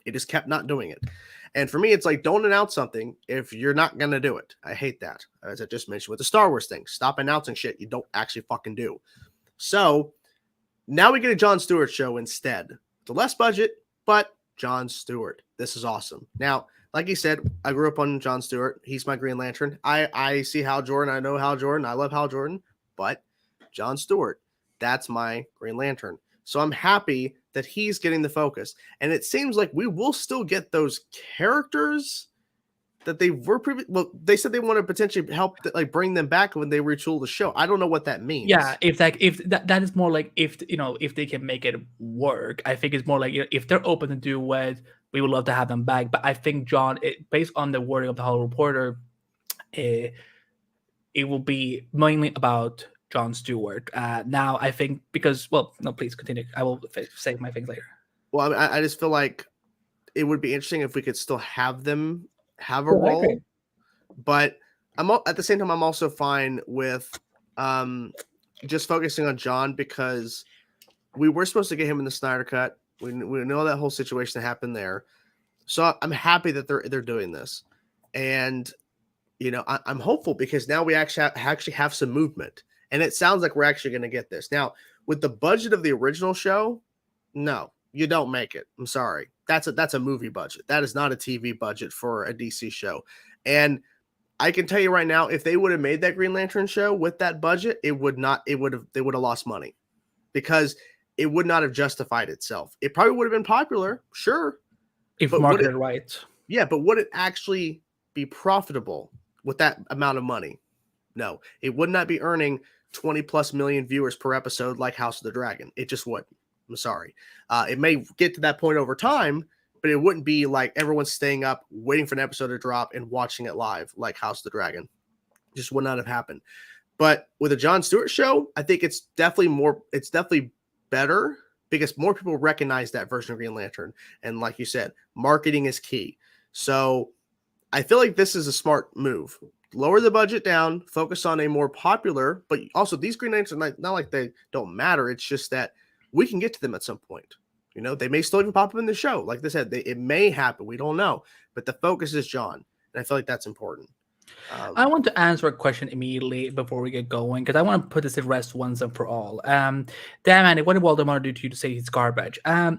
They just kept not doing it. And for me, it's like, don't announce something if you're not going to do it. I hate that. As I just mentioned with the Star Wars thing. Stop announcing shit you don't actually fucking do. So now we get a Jon Stewart show instead. It's a less budget, but Jon Stewart. This is awesome. Now, like he said, I grew up on Jon Stewart. He's my Green Lantern. I see Hal Jordan. I know Hal Jordan. I love Hal Jordan. But Jon Stewart, that's my Green Lantern. So I'm happy that he's getting the focus. And it seems like we will still get those characters that they were they said they want to potentially help bring them back when they retool the show. I don't know what that means. Yeah, if that is more like if they can make it work. I think it's more like if they're open to do it, we would love to have them back. But I think John, based on the wording of the Hollywood Reporter, it will be mainly about Jon Stewart. Now I think because please continue. I will save my things later. Well, I just feel like it would be interesting if we could still have them have a role, but at the same time I'm also fine with just focusing on John, because we were supposed to get him in the Snyder Cut. We know that whole situation that happened there. So I'm happy that they're doing this, and I'm hopeful because now we actually have some movement, and it sounds like we're actually going to get this now with the budget of the original show. No, you don't make it. I'm sorry. That's a movie budget. That is not a TV budget for a DC show, and I can tell you right now, if they would have made that Green Lantern show with that budget, they would have lost money because it would not have justified itself. It probably would have been popular, sure, if but marketed right. Yeah, but would it actually be profitable with that amount of money? No, it would not be earning 20 plus million viewers per episode like House of the Dragon. It just wouldn't. I'm sorry. It may get to that point over time, but it wouldn't be like everyone's staying up waiting for an episode to drop and watching it live like House of the Dragon. Just would not have happened. But with a Jon Stewart show, I think it's definitely better because more people recognize that version of Green Lantern. And like you said, marketing is key. So I feel like this is a smart move. Lower the budget down, focus on a more popular, but also these Green Lanterns are not like they don't matter. It's just that we can get to them at some point. They may still even pop up in the show. Like they said, it may happen. We don't know. But the focus is Jon. And I feel like that's important. I want to answer a question immediately before we get going because I want to put this to rest once and for all. Damn, Andy, what did Voldemort do to you to say he's garbage? I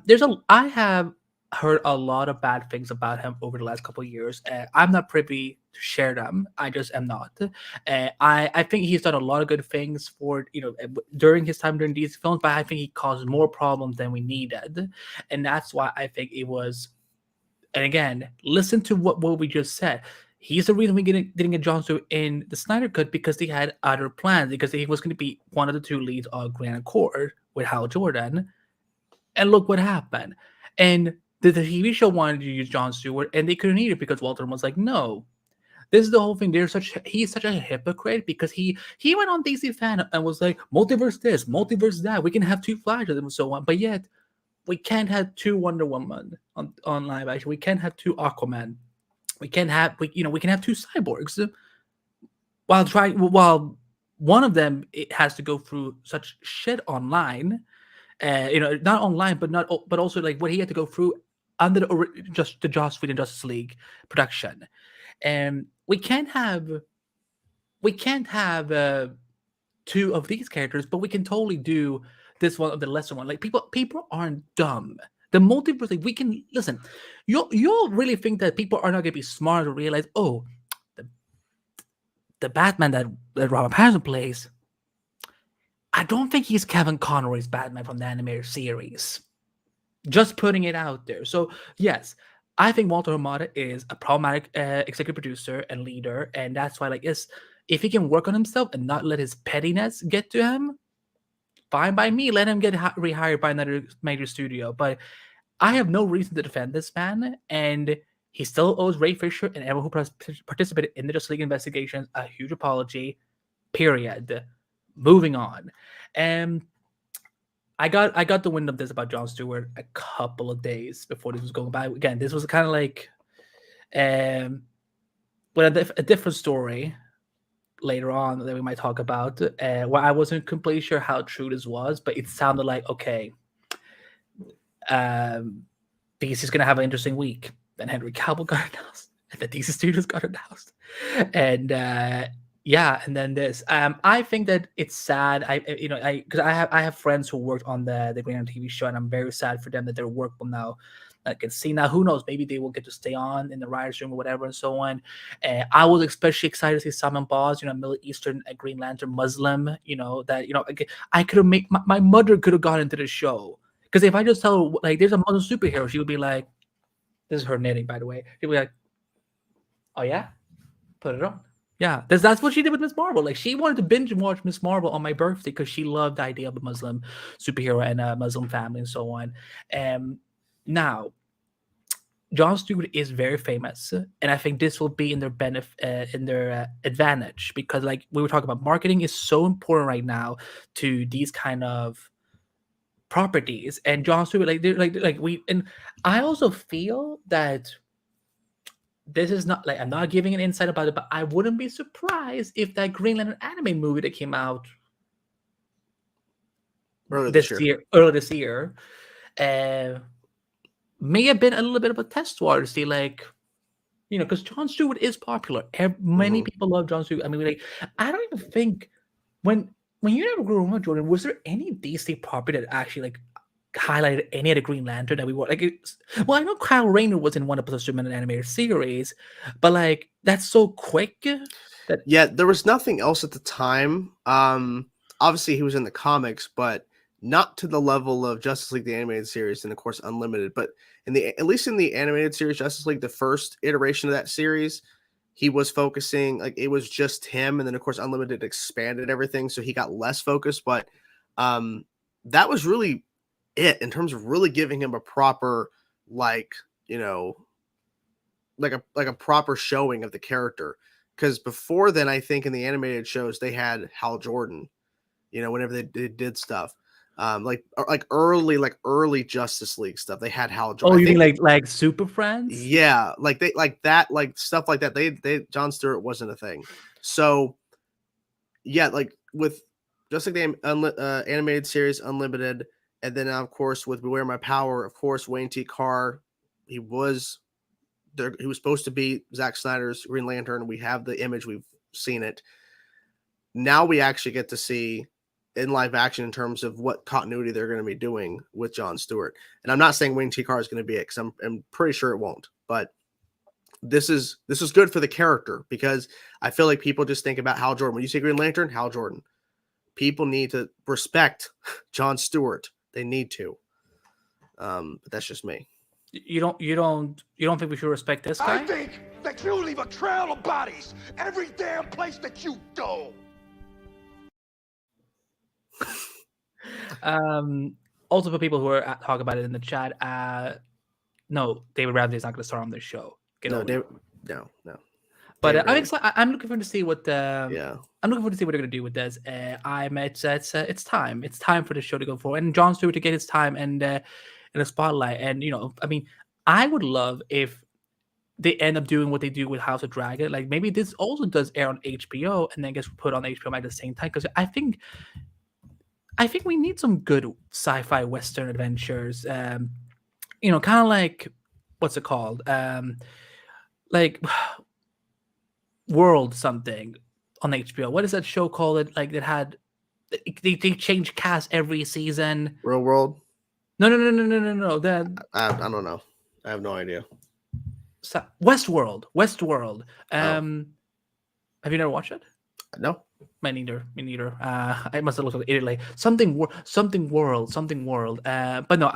have heard a lot of bad things about him over the last couple of years. I'm not privy to share them. I just am not. I think he's done a lot of good things for during his time during these films, but I think he caused more problems than we needed, and that's why I think it was. And again, listen to what we just said. He's the reason we didn't get Jon Stewart in the Snyder Cut because they had other plans because he was going to be one of the two leads on Grand Accord with Hal Jordan, and look what happened. And the TV show wanted to use Jon Stewart, and they couldn't either because Walter was like, "No, this is the whole thing." He's such a hypocrite because he went on DC Fan and was like, "Multiverse this, multiverse that. We can have two Flashes and so on," but yet we can't have two Wonder Woman on live action. We can't have two Aquaman. We can have two cyborgs. While one of them it has to go through such shit online, not online, but also like what he had to go through under the Joss Whedon Justice League production, and we can't have two of these characters, but we can totally do this one of the lesser one. Like people aren't dumb. The multiverse, like, we can listen. You'll really think that people are not going to be smart to realize, oh, the Batman that Robert Pattinson plays, I don't think he's Kevin Conroy's Batman from the animated series. Just putting it out there. So yes, I think Walter Hamada is a problematic executive producer and leader, and that's why, if he can work on himself and not let his pettiness get to him, fine by me. Let him get rehired by another major studio. But I have no reason to defend this man, and he still owes Ray Fisher and everyone who participated in the Justice League investigations a huge apology. Period. Moving on. I got the wind of this about Jon Stewart a couple of days before this was going by. Again, this was kind of like a different story later on that we might talk about, where I wasn't completely sure how true this was, but it sounded like, okay, DC's going to have an interesting week. Then Henry Cavill got announced, and the DC Studios got announced. And and then this. I think that it's sad. Because I have friends who worked on the Green Lantern TV show, and I'm very sad for them that their work will now get seen. Now, who knows? Maybe they will get to stay on in the writers' room or whatever, and so on. I was especially excited to see Simon Baz, Middle Eastern Green Lantern Muslim. I could have made my mother could have gone into the show, because if I just tell her, like, there's a Muslim superhero, she would be like, this is her knitting, by the way. She'd be like, oh yeah, put it on. Yeah, that's what she did with Miss Marvel. Like, she wanted to binge watch Miss Marvel on my birthday because she loved the idea of a Muslim superhero and a Muslim family and so on. Now, Jon Stewart is very famous, and I think this will be in their advantage, because, like we were talking about, marketing is so important right now to these kind of properties. And Jon Stewart, and I also feel that this is not, like, I'm not giving an insight about it, but I wouldn't be surprised if that Green Lantern anime movie that came out earlier this year may have been a little bit of a test water to see, like, because Jon Stewart is popular. Many people love Jon Stewart. I mean, like, I don't even think when you were growing up, Jordan, was there any DC property that actually like highlighted any of the Green Lantern that we were like? Well, I know Kyle Rayner was in one episode of Superman animated series, but like that's so quick that Yeah, there was nothing else at the time. Obviously he was in the comics, but not to the level of Justice League the animated series and of course Unlimited. But at least in the animated series, Justice League, the first iteration of that series, he was focusing, like, it was just him, and then of course Unlimited expanded everything, so he got less focused. But that was really it in terms of really giving him a proper, like, like a proper showing of the character. Because before then, I think in the animated shows they had Hal Jordan, whenever they did stuff, like early Justice League stuff, they had Hal Jordan. Oh, you mean like Super Friends? Yeah, like they like that, like stuff like that. They Jon Stewart wasn't a thing. So yeah, like with just like the animated series Unlimited, and then of course with Beware My Power, of course Wayne T. Carr, he was supposed to be Zack Snyder's Green Lantern. We have the image, we've seen it. Now we actually get to see in live action in terms of what continuity they're going to be doing with Jon Stewart. And I'm not saying Wayne T. Carr is going to be it, because I'm pretty sure it won't. But this is good for the character, because I feel like people just think about Hal Jordan. When you say Green Lantern, Hal Jordan. People need to respect Jon Stewart. They need to. But that's just me. You don't think we should respect this guy? I think that you leave a trail of bodies every damn place that you go. Also, for people who are talking about it in the chat, no, David Ramsey's not going to star on this show. No. But I'm looking forward to see what I'm looking forward to see what they're going to do with this. It's time. It's time for the show to go forward, and Jon Stewart to get his time and in the spotlight. And I mean, I would love if they end up doing what they do with House of Dragon. Like maybe this also does air on HBO and then gets put on HBO at the same time, because I think we need some good sci-fi Western adventures. Kind of like, what's it called? Like World something on HBO. What is that show called? Like that had they change cast every season. Real World? No. I don't know. I have no idea. Westworld. Have you never watched it? No. Me neither. I must have looked at it like something world. But no,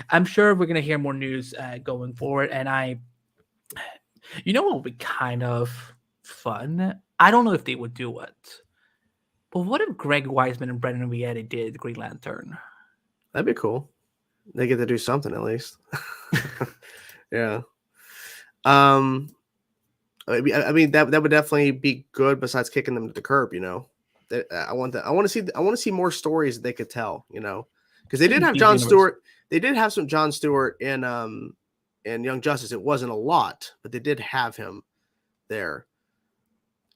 I'm sure we're gonna hear more news going forward. And what would be kind of fun? I don't know if they would do it, but what if Greg Weisman and Brendan Vietti did Green Lantern? That'd be cool. They get to do something at least. Yeah. I mean that would definitely be good. Besides kicking them to the curb, I want to see more stories they could tell. Because they did have Jon Stewart. They did have some Jon Stewart in Young Justice. It wasn't a lot, but they did have him there.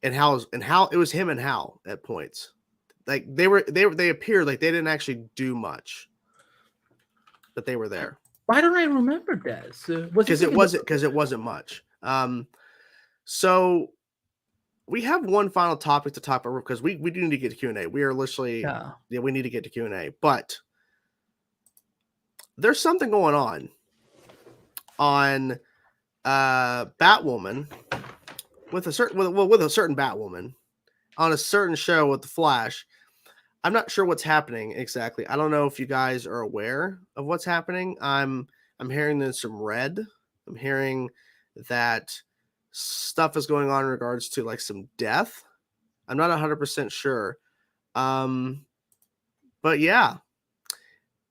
And Hal, it was him and Hal at points. Like they appeared, like they didn't actually do much, but they were there. Why don't I remember this? Because it wasn't much. So we have one final topic to talk about, because we do need to get to Q&A. We are literally we need to get to Q&A, but there's something going on Batwoman with a certain Batwoman on a certain show with the Flash. I'm not sure what's happening exactly. I don't know if you guys are aware of what's happening. I'm hearing there's some red. I'm hearing that stuff is going on in regards to like some death. I'm not 100% sure. But yeah,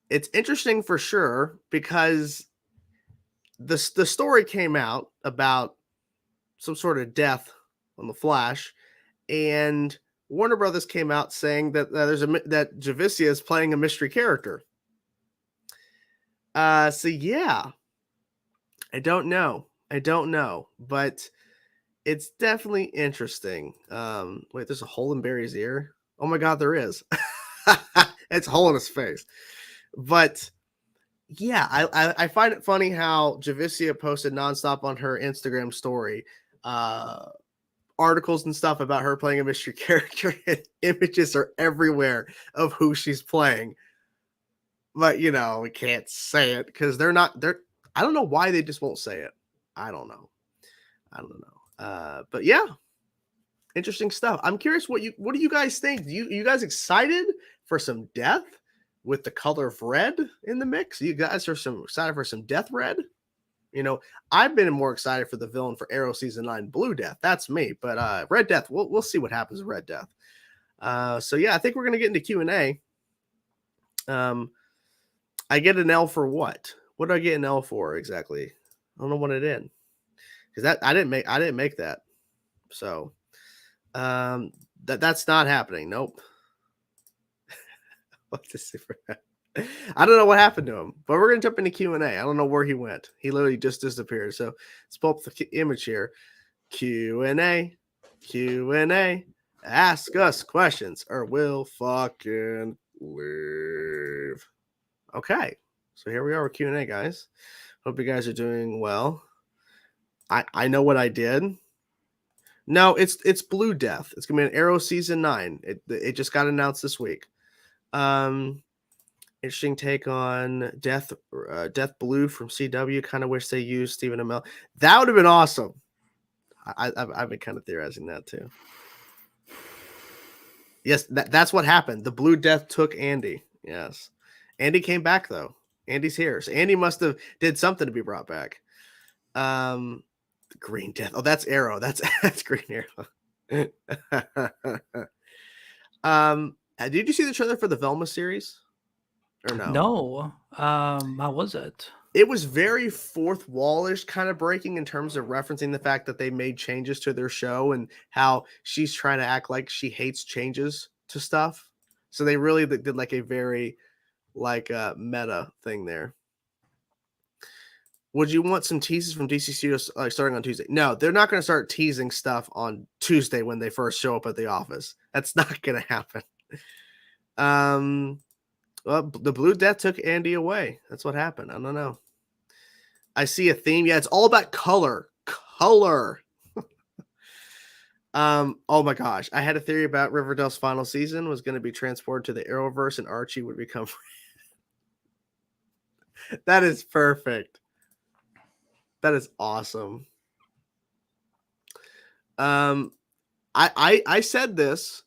it's interesting for sure, because the story came out about some sort of death on the Flash, and Warner Brothers came out saying that that Javicia is playing a mystery character. So yeah, I don't know, but it's definitely interesting. Wait, there's a hole in Barry's ear. Oh my God, there is. It's a hole in his face. But Yeah, I find it funny how Javicia posted nonstop on her Instagram story articles and stuff about her playing a mystery character, and images are everywhere of who she's playing. But we can't say it because they're I don't know why they just won't say it. I don't know. But yeah, interesting stuff. I'm curious what do you guys think? You guys excited for some death with the color of red in the mix? You guys are excited for some death red? I've been more excited for the villain for Arrow season 9, Blue Death. That's me. But Red Death, we'll see what happens with Red Death. So yeah, I think we're gonna get into Q&A. I get an L for what? What do I get an L for exactly? I don't know what it is. Because I didn't make that. So that's not happening. Nope. What to say for that? I don't know what happened to him, but we're gonna jump into Q&A. I don't know where he went. He literally just disappeared. So let's pull up the image here. Q&A. Ask us questions or we'll fucking leave. Okay, so here we are with Q&A, guys. Hope you guys are doing well. I know what I did. No, it's Blue Death. It's gonna be an Arrow season 9. It just got announced this week. Interesting take on Death Blue from CW. Kind of wish they used Stephen Amell. That would have been awesome. I've been kind of theorizing that too. Yes, that's what happened. The Blue Death took Andy. Yes. Andy came back though. Andy's here. So Andy must have did something to be brought back. Green Death. Oh, that's Arrow. That's Green Arrow. Did you see the trailer for the Velma series? Or no? No. How was it? It was very fourth wallish kind of breaking in terms of referencing the fact that they made changes to their show and how she's trying to act like she hates changes to stuff. So they really did like a very meta thing there. Would you want some teases from DC Studios starting on Tuesday? No, they're not going to start teasing stuff on Tuesday when they first show up at the office. That's not going to happen. Well, the Blue Death took Andy away. That's what happened. I don't know. I see a theme. Yeah, it's all about color. Color. Oh my gosh. I had a theory about Riverdale's final season was going to be transported to the Arrowverse and Archie would become. That is perfect. That is awesome. I said this.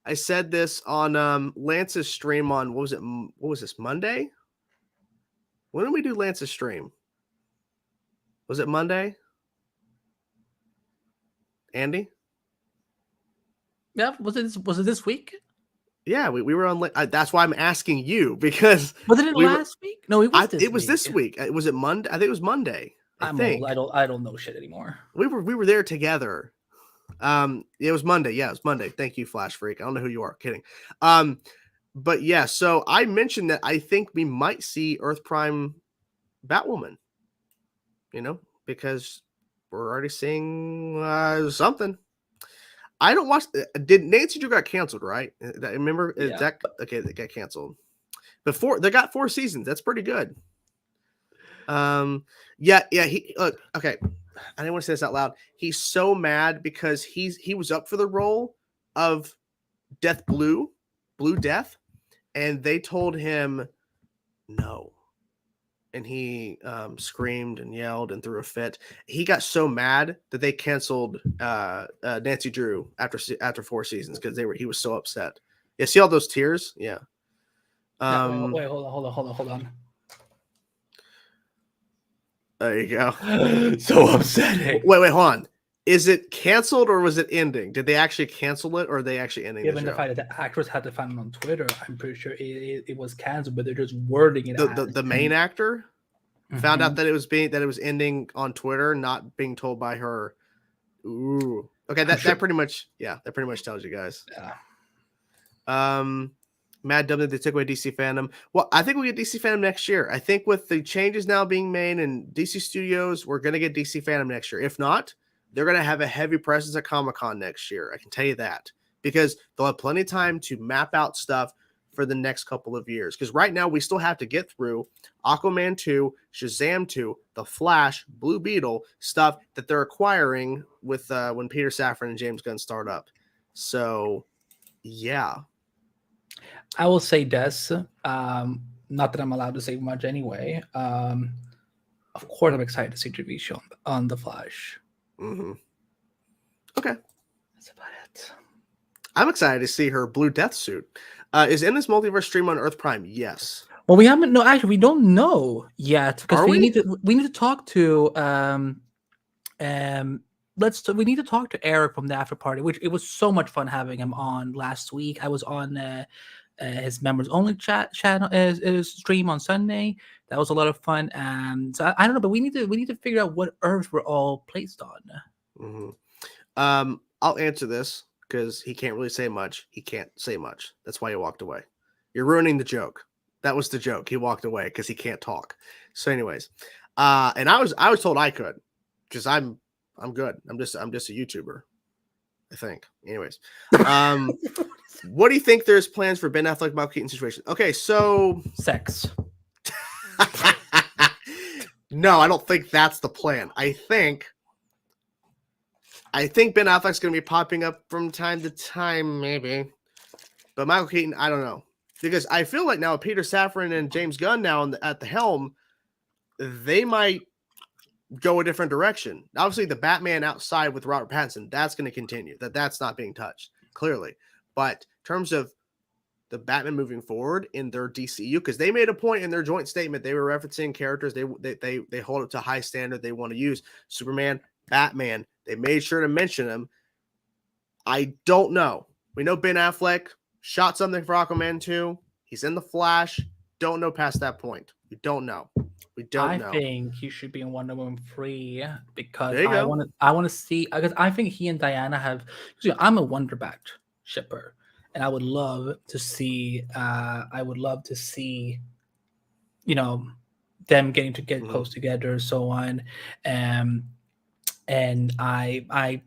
I said this on Lance's stream on what was this Monday? When did we do Lance's stream? Was it Monday? Andy? Yeah, was it this week? Yeah, we were on. That's why I'm asking you because was it last week? No, it was. It was this week. Was it Monday? I think it was Monday. I'm old. I don't know shit anymore. We were there together. It was Monday. Yeah, it was Monday. Thank you, Flash Freak. I don't know who you are. Kidding. But yeah, so I mentioned that I think we might see Earth Prime Batwoman. Because we're already seeing something. I don't watch. Did Nancy Drew got canceled? Right? Remember? Yeah. Okay? They got canceled. Before they got 4 seasons. That's pretty good. Yeah. He okay. I didn't want to say this out loud. He's so mad because he was up for the role of Blue Death, and they told him no. And he screamed and yelled and threw a fit. He got so mad that they canceled Nancy Drew after 4 seasons because he was so upset. Yeah, see all those tears? Yeah. Wait, hold on. There you go. So upsetting. Wait, hold on. Is it canceled or was it ending? Did they actually cancel it or are they actually ending Given the fact that the actress had to find it on Twitter, I'm pretty sure it was canceled, but they're just wording it. The main actor found out that it was ending on Twitter, not being told by her. Ooh. Okay, that pretty much tells you guys. Yeah. Mad Dumb that they took away DC Fandom. Well, I think we get DC Fandom next year. I think with the changes now being made in DC Studios, we're going to get DC Fandom next year. If not, they're going to have a heavy presence at Comic-Con next year. I can tell you that because they'll have plenty of time to map out stuff for the next couple of years. Because right now we still have to get through Aquaman 2, Shazam 2, The Flash, Blue Beetle, stuff that they're acquiring with when Peter Safran and James Gunn start up. So, yeah. I will say this. Not that I'm allowed to say much anyway. Of course, I'm excited to see Javicia on The Flash. Mm-hmm. Okay. That's about it. I'm excited to see her Blue Death suit. Is in this multiverse stream on Earth Prime? Yes. Well, we haven't. No, actually, we don't know yet because Are we we? need to talk to we need to talk to Eric from the after party, which it was so much fun having him on last week. I was on his members only channel his stream on Sunday. That was a lot of fun. So I don't know, but we need to figure out what Earth we're all placed on. Mm-hmm. I'll answer this because he can't really say much. He can't say much. That's why he walked away. You're ruining the joke. That was the joke. He walked away because he can't talk. So, anyways, and I was told I could because I'm good. I'm just a YouTuber, I think. Anyways, what do you think there's plans for Ben Affleck, Michael Keaton situation? Okay, so Sex. No, I don't think that's the plan. I think Ben Affleck's going to be popping up from time to time, maybe. But Michael Keaton, I don't know. Because I feel like now Peter Safran and James Gunn now at the helm, they might go a different direction. Obviously, the Batman outside with Robert Pattinson, that's going to continue. That's not being touched, clearly. But in terms of the Batman moving forward in their DCU, because they made a point in their joint statement, they were referencing characters they hold up to a high standard they want to use. Superman, Batman, they made sure to mention them. I don't know. We know Ben Affleck shot something for Aquaman 2. He's in The Flash. Don't know past that point. We don't know. We don't know. I think he should be in Wonder Woman 3 because There you go. I want to see, because I think he and Diana have. I'm a Wonderbat shipper, and I would love to see. You know, them getting to get close together, so on. And I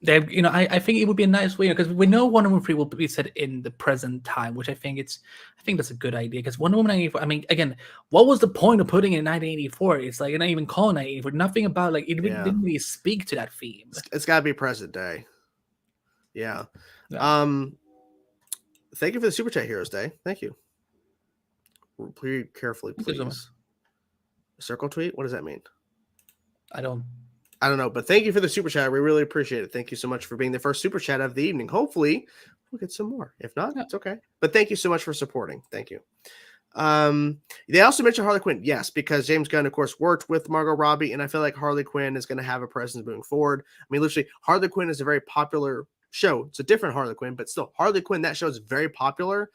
think it would be a nice way, because we know Wonder Woman 3 will be set in the present time, which I think that's a good idea, because Wonder Woman 1984, I mean, again, what was the point of putting it in 1984? It's like, you're not even calling 1984. Nothing about, like, it didn't really speak to that theme. It's got to be present day. Yeah. Thank you for the Super Chat, Heroes Day. Thank you. Read carefully, please. Circle tweet? What does that mean? I don't know, but thank you for the Super Chat. We really appreciate it. Thank you so much for being the first Super Chat of the evening. Hopefully, we'll get some more. If not, it's okay. But thank you so much for supporting. Thank you. They also mentioned Harley Quinn. Yes, because James Gunn, of course, worked with Margot Robbie, and I feel like Harley Quinn is going to have a presence moving forward. I mean, literally, Harley Quinn is a very popular show. It's a different Harley Quinn, but still, Harley Quinn, that show is very popular.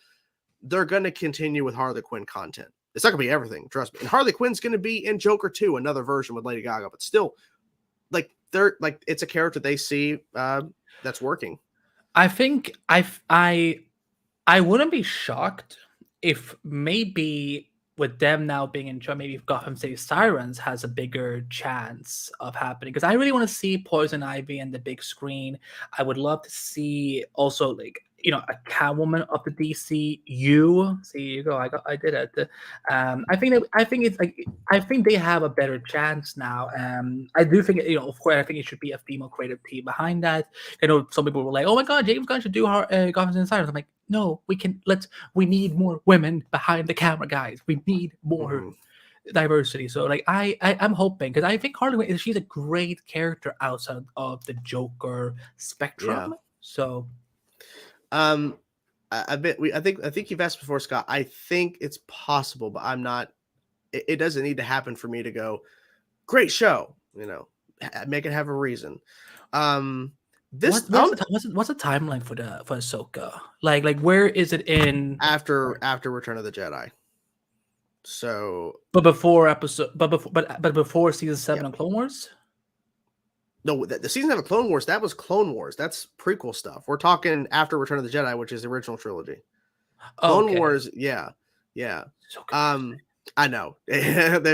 They're going to continue with Harley Quinn content. It's not going to be everything, trust me. And Harley Quinn's going to be in Joker 2, another version with Lady Gaga, but still, it's a character they see that's working. I think I wouldn't be shocked if maybe with them now being in charge, maybe if Gotham City Sirens has a bigger chance of happening, because I really want to see Poison Ivy and the big screen. I would love to see also, like, a Catwoman of the DCU. See, you go. I did it. I think they have a better chance now. I do think, of course, I think it should be a female creative team behind that. I know some people were like, "Oh my God, James Gunn should do Gotham City Sirens." I'm like, no, we need more women behind the camera, guys. We need more diversity. So, like, I'm hoping, because I think Harley Quinn, she's a great character outside of the Joker spectrum. Yeah. So. I think you've asked before, Scott. I think it's possible, but I'm not. It doesn't need to happen for me to go, great show. Make it have a reason. What's the timeline for Ahsoka? Like where is it in after Return of the Jedi? So, but before season 7 of Clone Wars. No, the season of Clone Wars, that was Clone Wars. That's prequel stuff. We're talking after Return of the Jedi, which is the original trilogy. Clone Wars, yeah. So good. I know. Did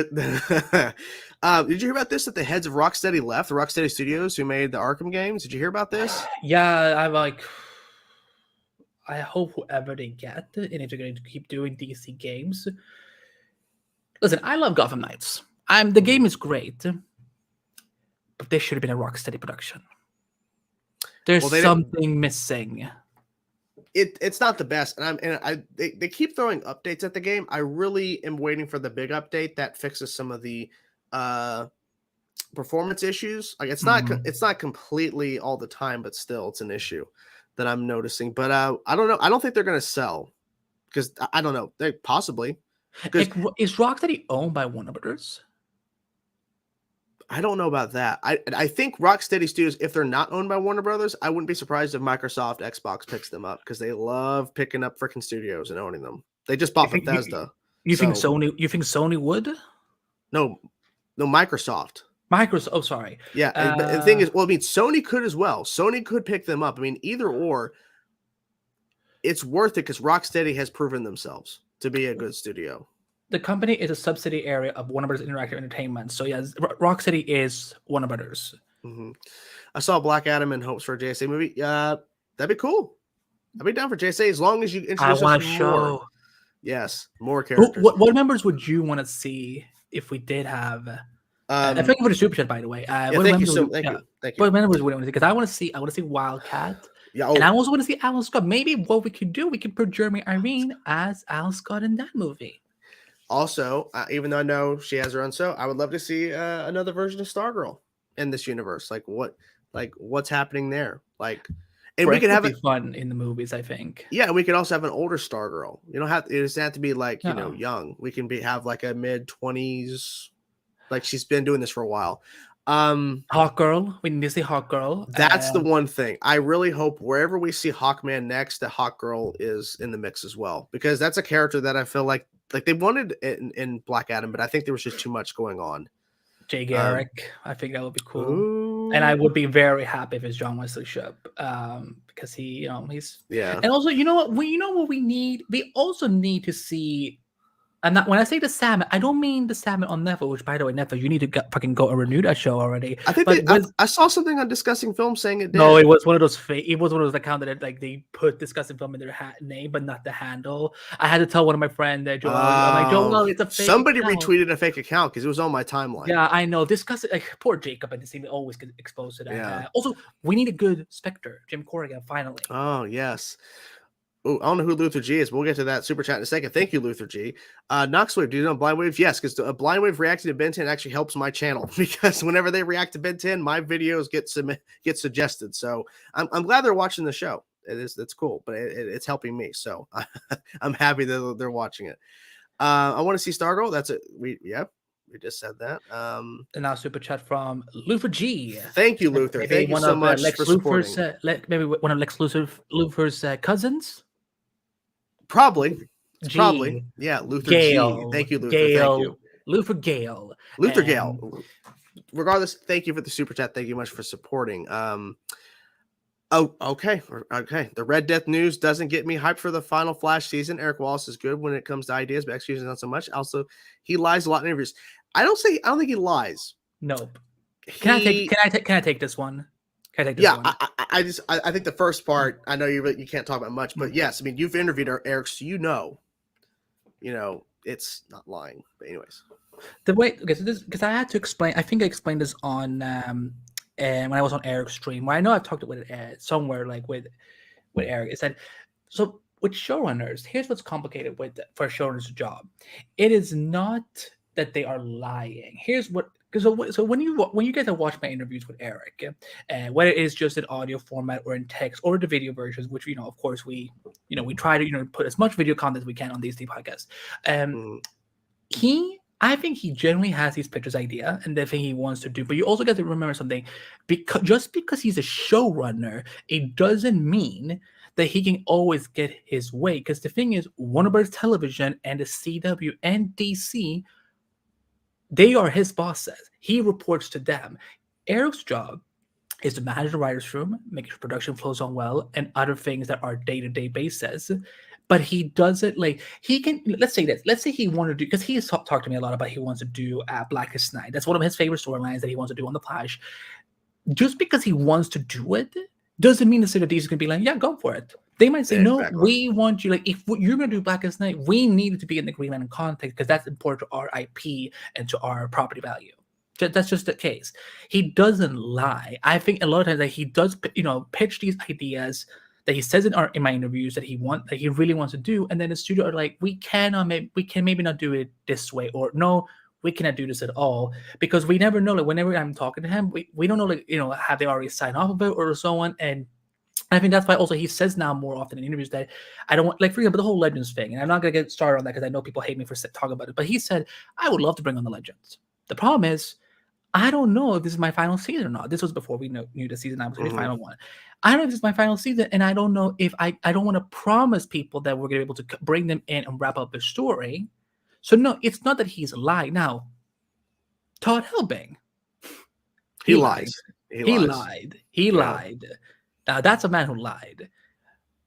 you hear about this? That the heads of Rocksteady left, the Rocksteady Studios who made the Arkham games? Did you hear about this? Yeah, I hope whoever they get, and if they're going to keep doing DC games. Listen, I love Gotham Knights. The game is great, but this should have been a Rocksteady production. There's something missing. It's not the best, and they keep throwing updates at the game. I really am waiting for the big update that fixes some of the performance issues. Like it's not completely all the time, but still it's an issue that I'm noticing. But I don't know. I don't think they're going to sell because I don't know. They possibly. Is Rocksteady owned by Warner Brothers? I don't know about that. I think Rocksteady Studios, if they're not owned by Warner Brothers, I wouldn't be surprised if Microsoft Xbox picks them up because they love picking up freaking studios and owning them. They just bought Bethesda. You think Sony? You think Sony would? No, Microsoft. Microsoft. Oh, sorry. Yeah, but the thing is, well, I mean, Sony could as well. Sony could pick them up. I mean, either or, it's worth it because Rocksteady has proven themselves to be a good studio. The company is a subsidiary of Warner Brothers Interactive Entertainment. So yes, Rocksteady is Warner Brothers. Mm-hmm. I saw Black Adam in hopes for a JSA movie. That'd be cool. I'd be down for JSA as long as you introduce us more. Yes, more characters. What members would you want to see if we did have? Thank you for the super chat, by the way. Thank you. What members would I want to see? Because I want to see Wildcat. Yeah, and I also want to see Alan Scott. Maybe what we could do, we could put Jeremy Irene as Alan Scott in that movie. Also, even though I know she has her own show, I would love to see another version of Stargirl in this universe. What's happening there? And we could have it fun in the movies, I think. Yeah, and we could also have an older Stargirl. You don't have it doesn't have to be young. We can have like a mid-20s, like she's been doing this for a while. Hawkgirl. We need to see Hawkgirl. That's the one thing. I really hope wherever we see Hawkman next, that Hawkgirl is in the mix as well, because that's a character that I feel like they wanted in Black Adam, but I think there was just too much going on. Jay Garrick, I think that would be cool, and I would be very happy if it's John Wesley Shipp, because he's and also what we need. We also need to see. And when I say the salmon, I don't mean the salmon on Netflix, which, by the way, Netflix, you need to fucking go and renew that show already. I think I saw something on Discussing Film saying it did. No, it was one of those accounts that they put Discussing Film in their name, but not the handle. I had to tell one of my friends that Joel, I'm like, Joel, it's a fake somebody account. Retweeted a fake account because it was on my timeline. Yeah, I know. Poor Jacob, and this thing always gets exposed to that. Yeah. Also, we need a good Spectre, Jim Corrigan, finally. Oh, yes. Oh, I don't know who Luther G is. We'll get to that super chat in a second. Thank you, Luther G. Knoxwave, do you know Blind Wave? Yes, because Blind Wave reacting to Ben 10 actually helps my channel because whenever they react to Ben 10, my videos get suggested. So I'm glad they're watching the show. It's cool, but it's helping me. So I'm happy that they're watching it. I want to see Stargirl. That's it. We just said that. And now super chat from Luther G. Thank you, Luther. Thank you so much for supporting. Maybe one of Lex Luthor's cousins. Probably. Yeah, Luther Gale. G. Thank you, Luther. Gale. Thank you. Luther Gale. Gale. Regardless, thank you for the super chat. Thank you much for supporting. Okay. The Red Death news doesn't get me hyped for the final Flash season. Eric Wallace is good when it comes to ideas, but execution not so much. Also, he lies a lot in interviews. I don't think he lies. Nope. Can I take this one? I think the first part, I know you can't talk about much, but yes, I mean, you've interviewed Eric, so it's not lying. But anyways, because I had to explain. I think I explained this on and when I was on Eric's stream. Well, I know I've talked with somewhere like with Eric. Is that so? With showrunners, here's what's complicated for a showrunner's job. It is not that they are lying. Here's what. So when you guys have watched my interviews with Eric, whether it is just in audio format or in text or the video versions, which of course we try to put as much video content as we can on these podcasts. I think he generally has these pictures idea and the thing he wants to do. But you also got to remember something, just because he's a showrunner, it doesn't mean that he can always get his way. Because the thing is, Warner Bros. Television and the CW and DC, they are his bosses. He reports to them. Eric's job is to manage the writer's room, make sure production flows on well, and other things that are day-to-day basis. But he doesn't he can, let's say this. Let's say he wanted to do, because he has talked to me a lot about he wants to do Blackest Night. That's one of his favorite storylines that he wants to do on The Flash. Just because he wants to do it doesn't mean the studio is going to be like, yeah, go for it. They might say, no, Exactly. we want you, like, if you're going to do Blackest Night, we need it to be in the Green Lantern context because that's important to our IP and to our property value. That's just the case. He doesn't lie. I think a lot of times that he does, pitch these ideas that he says in my interviews that he really wants to do, and then the studio are like, we can maybe not do it this way, or no, we cannot do this at all, because we never know. Like, whenever I'm talking to him, we don't know, like, have they already signed off of it or so on. And I think that's why also he says now more often in interviews that I don't want, like, for example, the whole Legends thing, and I'm not going to get started on that because I know people hate me for talking about it, but he said, I would love to bring on the Legends. The problem is, I don't know if this is my final season or not. This was before we knew the season 9 was going to be the final one. I don't know if this is my final season, and I don't know if I don't want to promise people that we're going to be able to bring them in and wrap up the story. So no, it's not that he's lied. Now, Todd Helbing, He lies. He lied. Now, that's a man who lied.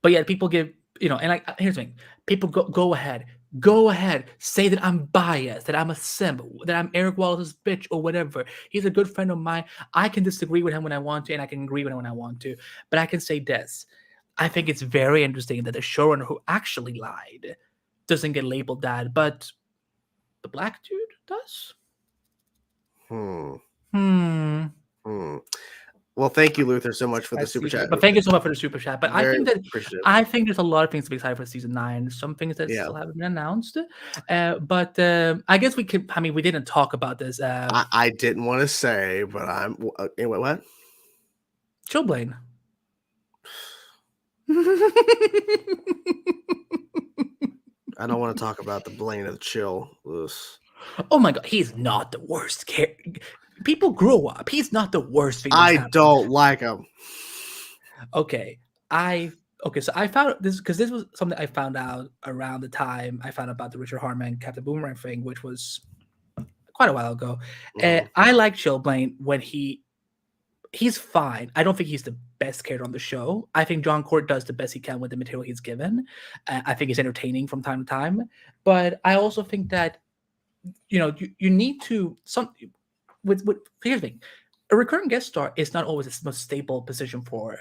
But yet people give, and like, here's the thing. People go ahead, say that I'm biased, that I'm a simp, that I'm Eric Wallace's bitch or whatever. He's a good friend of mine. I can disagree with him when I want to, and I can agree with him when I want to. But I can say this. I think it's very interesting that the showrunner who actually lied doesn't get labeled that, but the black dude does? Well, thank you, Luther, so much for the super chat. But thank you so much for the super chat. But Very I think appreciative. there's a lot of things to be excited for season 9. Some things that still haven't been announced. But I guess we could. I mean, we didn't talk about this. I didn't want to say, but I'm. Anyway, what? Chillblaine. I don't want to talk about the Blaine of Chill. Ugh. Oh my god, he's not the worst character. People grow up. He's not the worst thing. I don't like him. Okay, so I found this because this was something I found out around the time I found out about the Richard Harmon Captain Boomerang thing, which was quite a while ago. I like Chillblaine when he's fine. I don't think he's the best character on the show. I think John Court does the best he can with the material he's given. I think he's entertaining from time to time, but I also think that you need to with here's the thing. A recurring guest star is not always the most stable position for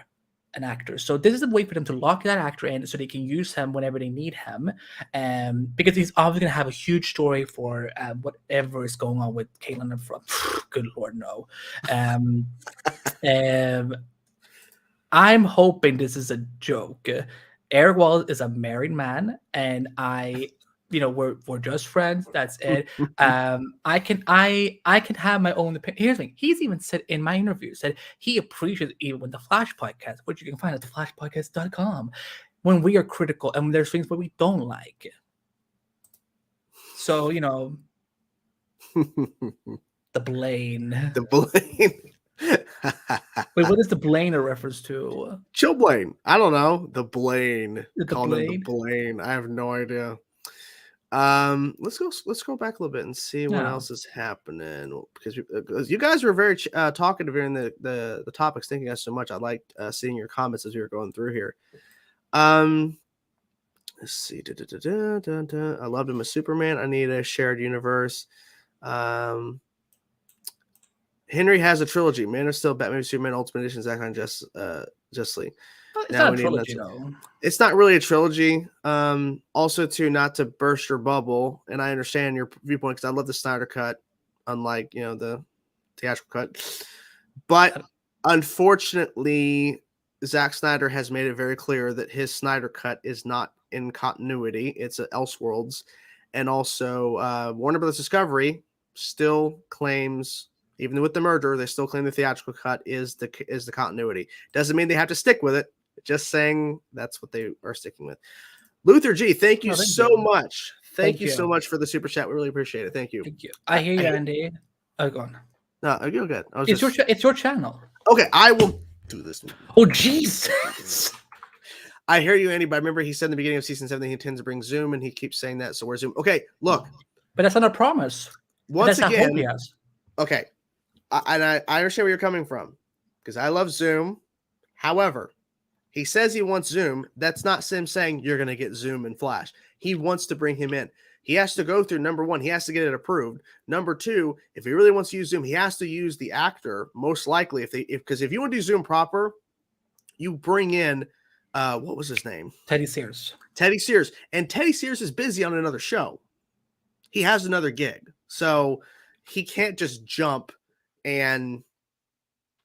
an actor. So this is a way for them to lock that actor in so they can use him whenever they need him. Because he's obviously going to have a huge story for whatever is going on with Caitlin and from. Good Lord, no. I'm hoping this is a joke. Eric Wallace is a married man, and we're just friends. That's it. I can have my own opinion. Here's the thing. He's even said in my interview, said he appreciates even when the Flash podcast, which you can find at theflashpodcast.com, when we are critical and there's things that we don't like. So, the Blaine. The Blaine. Wait, what is the Blaine a reference to? Chillblaine. I don't know. The Blaine. Call him the Blaine. I have no idea. Let's go back a little bit and see what else is happening, because you guys were very talkative during the topics. Thank you guys so much. I liked seeing your comments as we were going through here. Let's see. I loved him as Superman. I need a shared universe. Henry has a trilogy: Man of Steel, Batman, Superman, Ultimate Edition, Zack Snyder, Justice League. It's not a trilogy, though. It's not really a trilogy. Also, too, not to burst your bubble, and I understand your viewpoint because I love the Snyder cut, unlike the theatrical cut. But unfortunately, Zack Snyder has made it very clear that his Snyder cut is not in continuity; it's at Elseworlds, and also Warner Bros. Discovery still claims. Even with the merger, they still claim the theatrical cut is the continuity. Doesn't mean they have to stick with it. Just saying that's what they are sticking with. Luther G, thank you so much. Thank you so much for the super chat. We really appreciate it. Thank you. Thank you. I hear you, Andy. Oh, go on. No, you're good. It's your channel. Okay, I will do this. Oh, Jesus. I hear you, Andy, but I remember he said in the beginning of season 7 he intends to bring Zoom, and he keeps saying that. So where's Zoom? Okay, look. But that's not a promise. Once again. Okay. I understand where you're coming from because I love Zoom. However, he says he wants Zoom. That's not him saying you're going to get Zoom and Flash. He wants to bring him in. He has to go through, number one, he has to get it approved. Number two, if he really wants to use Zoom, he has to use the actor most likely. Because if you want to do Zoom proper, you bring in what was his name? Teddy Sears. Teddy Sears. And Teddy Sears is busy on another show. He has another gig. So he can't just jump and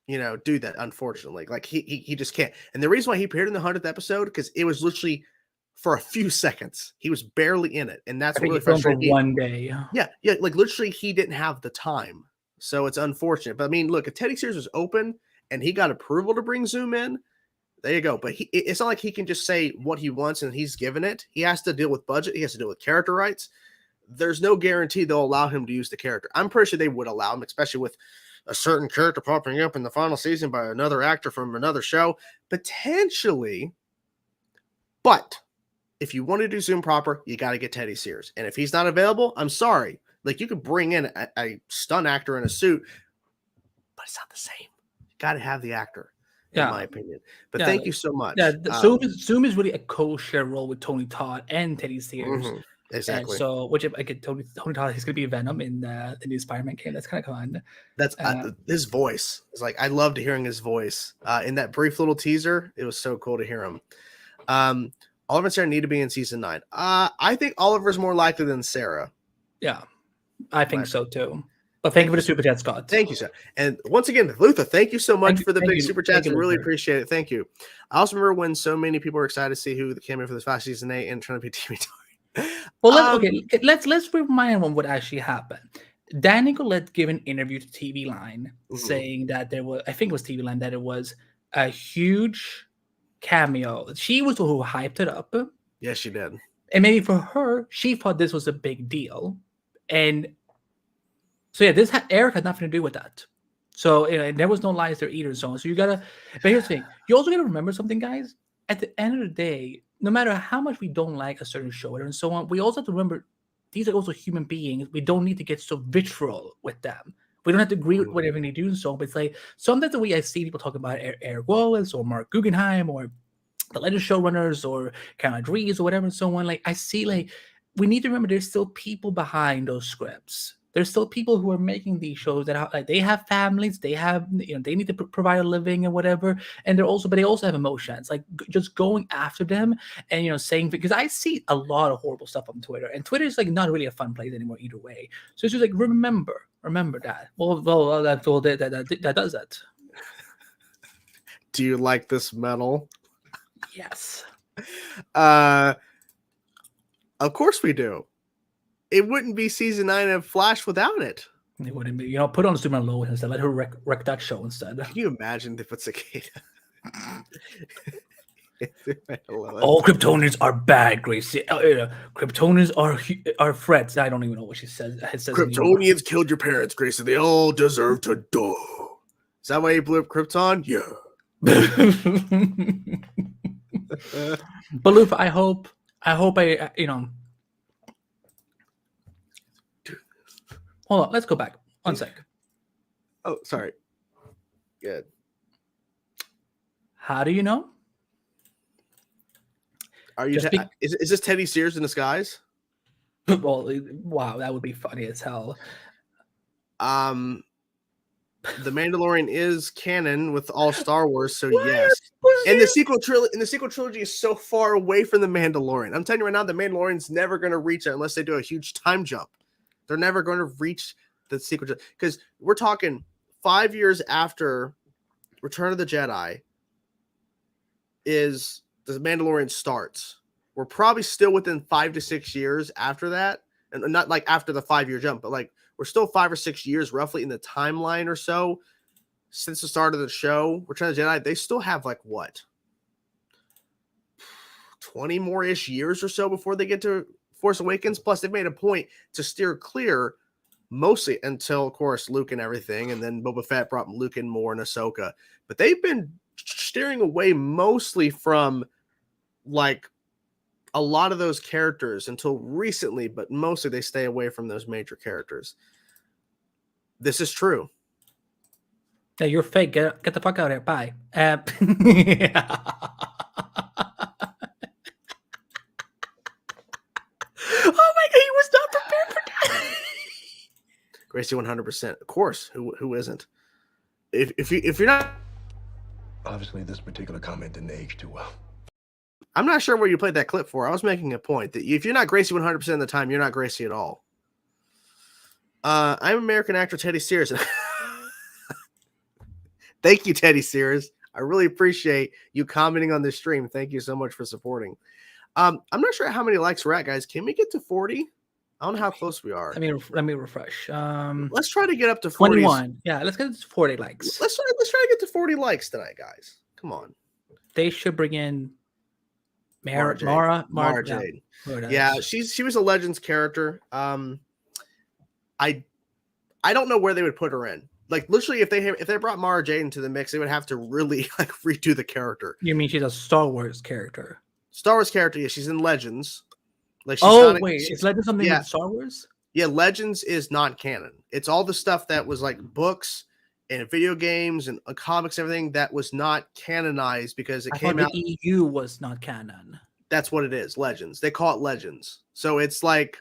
do that, unfortunately. Like he just can't. And the reason why he appeared in the 100th episode, because it was literally for a few seconds. He was barely in it. And that's I think really he filmed for frustrating. one day. Yeah. Like literally he didn't have the time. So it's unfortunate. But I mean, look, if Teddy Sears was open and he got approval to bring Zoom in, there you go. But it's not like he can just say what he wants and he's given it. He has to deal with budget. He has to deal with character rights. There's no guarantee they'll allow him to use the character. I'm pretty sure they would allow him, especially with a certain character popping up in the final season by another actor from another show, potentially. But if you want to do Zoom proper, you got to get Teddy Sears. And if he's not available, I'm sorry. Like, you could bring in a stunt actor in a suit, but it's not the same. You got to have the actor, in my opinion. But thank you so much. Yeah, Zoom is really a co-share role with Tony Todd and Teddy Sears. Mm-hmm. Exactly. So, which I get Tony Todd, he's going to be Venom in the new Spider-Man game. That's kind of fun. That's his voice. It's like, I loved hearing his voice in that brief little teaser. It was so cool to hear him. Oliver and Sarah need to be in season 9. I think Oliver's more likely than Sarah. Yeah, I think so too. But thank you for the super chat, Scott. Thank you, sir. And once again, Luther, thank you so much for the big super chats. I really appreciate it. Thank you. I also remember when so many people were excited to see who the cameo for this last season 8 and trying to be TV time. Well, let's remind everyone what actually happened. Danny Colette gave an interview to TV Line saying that there was, I think it was TV Line, that it was a huge cameo. She was the who hyped it up. Yes, she did. And maybe for her, she thought this was a big deal. And so yeah, Eric had nothing to do with that. So there was no lies there either and so on. So you gotta, but here's the thing. You also gotta remember something, guys. At the end of the day, no matter how much we don't like a certain show and so on, we also have to remember these are also human beings. We don't need to get so visceral with them. We don't have to agree with whatever they do and so on. But it's like sometimes the way I see people talk about Eric Wallace or Mark Guggenheim or the later showrunners or Cameron Dries or whatever and so on, like I see like we need to remember there's still people behind those scripts. There's still people who are making these shows that are, like, they have families, they have, they need to provide a living and whatever, and they also have emotions. Like just going after them and saying, because I see a lot of horrible stuff on Twitter, and Twitter is like not really a fun place anymore either way. So it's just like remember that. Well, that does that. Do you like this medal? Yes. Of course we do. It wouldn't be season 9 of Flash without it. It wouldn't be. Put on Superman Lois instead. Let her wreck that show instead. Can you imagine if it's a cicada? All Kryptonians are bad, Gracie. Kryptonians are threats. I don't even know what she says. Kryptonians killed your parents, Gracie. They all deserve to die. Is that why you blew up Krypton? Yeah. But Lufa, I hope Hold on, let's go back. 1 sec. Oh, sorry. Good. How do you know? Are you? Is this Teddy Sears in disguise? Well, wow, that would be funny as hell. The Mandalorian is canon with all Star Wars, so yes. And the sequel trilogy is so far away from the Mandalorian. I'm telling you right now, the Mandalorian's never going to reach it unless they do a huge time jump. They're never going to reach the sequel because we're talking 5 years after Return of the Jedi is the Mandalorian starts. We're probably still within 5 to 6 years after that, and not like after the 5-year jump, but like we're still 5 or 6 years roughly in the timeline or so since the start of the show. Return of the Jedi, they still have like what 20 more ish years or so before they get to Force Awakens. Plus, they've made a point to steer clear mostly until, of course, Luke and everything, and then Boba Fett brought Luke in more and Ahsoka. But they've been steering away mostly from like a lot of those characters until recently, but mostly they stay away from those major characters. This is true. Yeah, you're fake. Get the fuck out of here. Bye. Oh my god, he was not prepared for that. Gracie, 100%. Of course. Who isn't? If you're not Obviously, this particular comment didn't age too well. I'm not sure what you played that clip for. I was making a point that if you're not Gracie 100% of the time, you're not Gracie at all. I'm American actor Teddy Sears. Thank you, Teddy Sears. I really appreciate you commenting on this stream. Thank you so much for supporting. I'm not sure how many likes we're at, guys. Can we get to 40? I don't know how close we are. Let me refresh. Let's try to get up to 40. 21. Yeah, let's get to 40 likes. Let's try to get to 40 likes tonight, guys. Come on. They should bring in Mara Jade. Yeah, she was a Legends character. I don't know where they would put her in. Like literally, if they brought Mara Jade into the mix, they would have to really like redo the character. You mean she's a Star Wars character? Star Wars character, yeah, she's in Legends. Like, is Legends something with Star Wars? Yeah, Legends is not canon. It's all the stuff that was like books and video games and comics, everything that was not canonized because it came out. The EU was not canon. That's what it is. Legends. They call it Legends. So it's like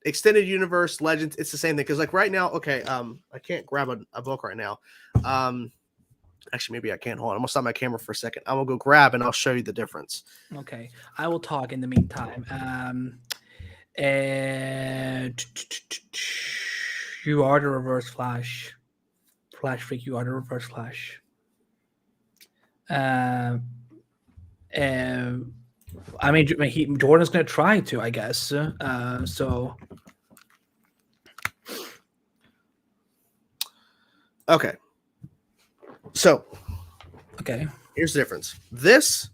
extended universe Legends. It's the same thing because like right now, okay, I can't grab a book right now. Actually, maybe I can. Hold on. I'm going to stop my camera for a second. I'm going to go grab and I'll show you the difference. Okay. I will talk in the meantime. You are the Reverse Flash. Flash Freak, you are the Reverse Flash. I mean, Jordan's going to try to, I guess. So. Okay. So, okay, here's the difference. This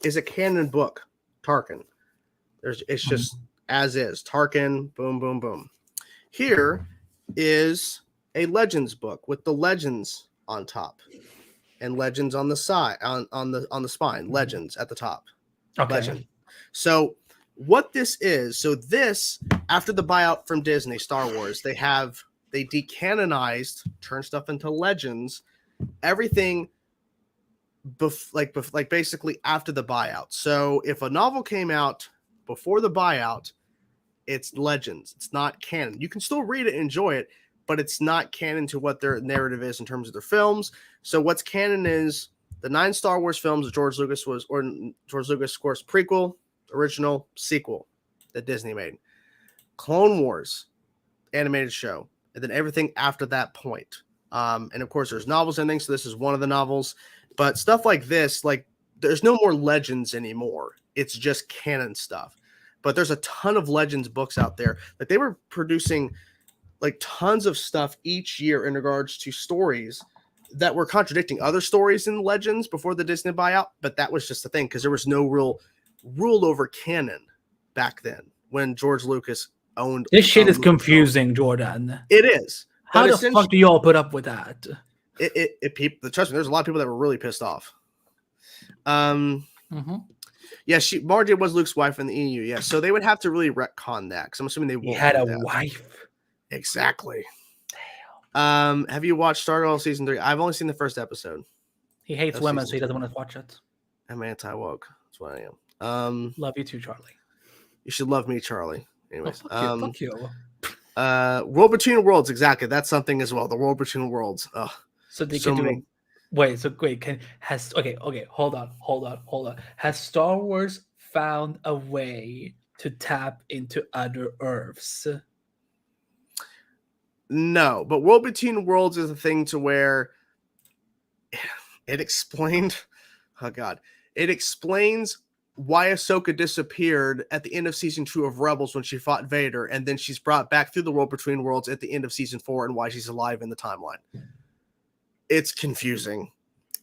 is a canon book, Tarkin. It's just as is. Tarkin, boom, boom, boom. Here is a Legends book with the Legends on top and Legends on the side, on the spine. Legends at the top. Okay. Legend. So, what this is? So this, after the buyout from Disney, Star Wars, they decanonized, turned stuff into Legends. Everything basically after the buyout. So if a novel came out before the buyout, it's Legends. It's not canon. You can still read it and enjoy it, but it's not canon to what their narrative is in terms of their films. So what's canon is the 9 Star Wars films George Lucas, of course, prequel, original, sequel that Disney made. Clone Wars, animated show, and then everything after that point. And of course, there's novels and things. So this is one of the novels, but stuff like this, like there's no more Legends anymore. It's just canon stuff. But there's a ton of Legends books out there. Like they were producing like tons of stuff each year in regards to stories that were contradicting other stories in Legends before the Disney buyout. But that was just the thing because there was no real rule over canon back then when George Lucas owned. This shit is confusing, Jordan. It is. How the fuck do you all put up with that? Trust me, there's a lot of people that were really pissed off. Yeah, Margie was Luke's wife in the EU. Yeah, so they would have to really retcon that because I'm assuming they won't. He had a wife. Exactly. Damn. Have you watched Stargirl season 3? I've only seen the first episode. He hates women, so he doesn't want to watch it. I'm anti-woke. That's what I am. Love you too, Charlie. You should love me, Charlie. Anyways, fuck you. World Between Worlds, exactly. That's something as well. The World Between Worlds. So they can do it. Wait, hold on. Has Star Wars found a way to tap into other Earths? No, but World Between Worlds is a thing to where it explained. Oh God, it explains why Ahsoka disappeared at the end of season 2 of Rebels when she fought Vader, and then she's brought back through the World Between Worlds at the end of season 4 and why she's alive in the timeline. It's confusing.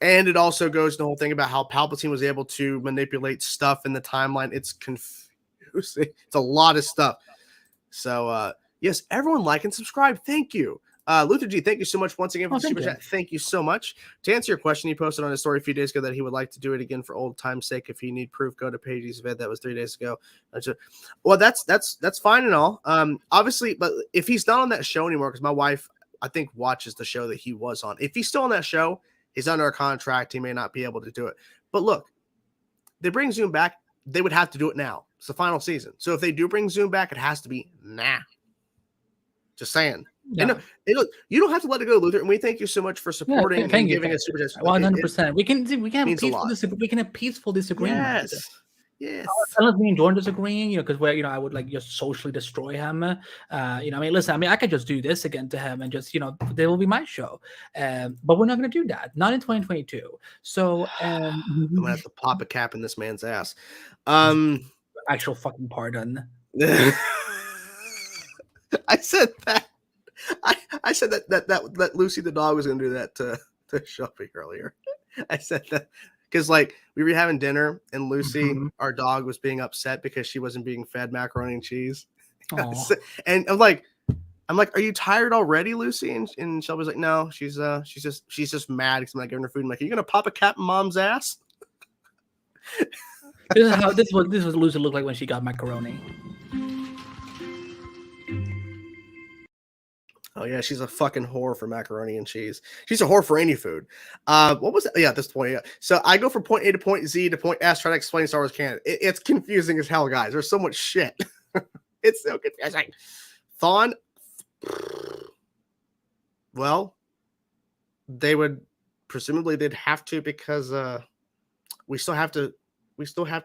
And it also goes the whole thing about how Palpatine was able to manipulate stuff in the timeline. It's confusing. It's a lot of stuff. So, yes, everyone like and subscribe. Thank you. Luther G, thank you so much once again for the super chat. Thank you so much. To answer your question, he posted on his story a few days ago that he would like to do it again for old time's sake. If you need proof, go to Pages event. That was 3 days ago. Well, that's fine and all. Obviously, but if he's not on that show anymore, because my wife, I think, watches the show that he was on. If he's still on that show, he's under a contract. He may not be able to do it. But look, they bring Zoom back. They would have to do it now. It's the final season. So if they do bring Zoom back, it has to be now. Just saying. And, look, you don't have to let it go, Luther. And we thank you so much for supporting and giving us super chats. 100%. We can means a lot. we can have peaceful disagreement. Yes. Unless me and Jordan disagreeing, because I would like just socially destroy him. Listen, I could just do this again to him and just, there will be my show. But we're not going to do that. Not in 2022. So I'm going to have to pop a cap in this man's ass. Actual fucking pardon. I said that. I said that Lucy the dog was going to do that to Shelby earlier. I said that because we were having dinner and Lucy, our dog, was being upset because she wasn't being fed macaroni and cheese. And I'm like, are you tired already, Lucy? And Shelby's like, no, she's just mad because I'm not giving her food. I'm like, are you gonna pop a cap in mom's ass? This was Lucy looked like when she got macaroni. Oh yeah, she's a fucking whore for macaroni and cheese. She's a whore for any food. What was it? Yeah, at this point, yeah. So I go from point A to point Z to point S, trying to explain Star Wars canon. It's confusing as hell, guys. There's so much shit. It's so confusing. Thawne. Well, they'd have to, because we still have to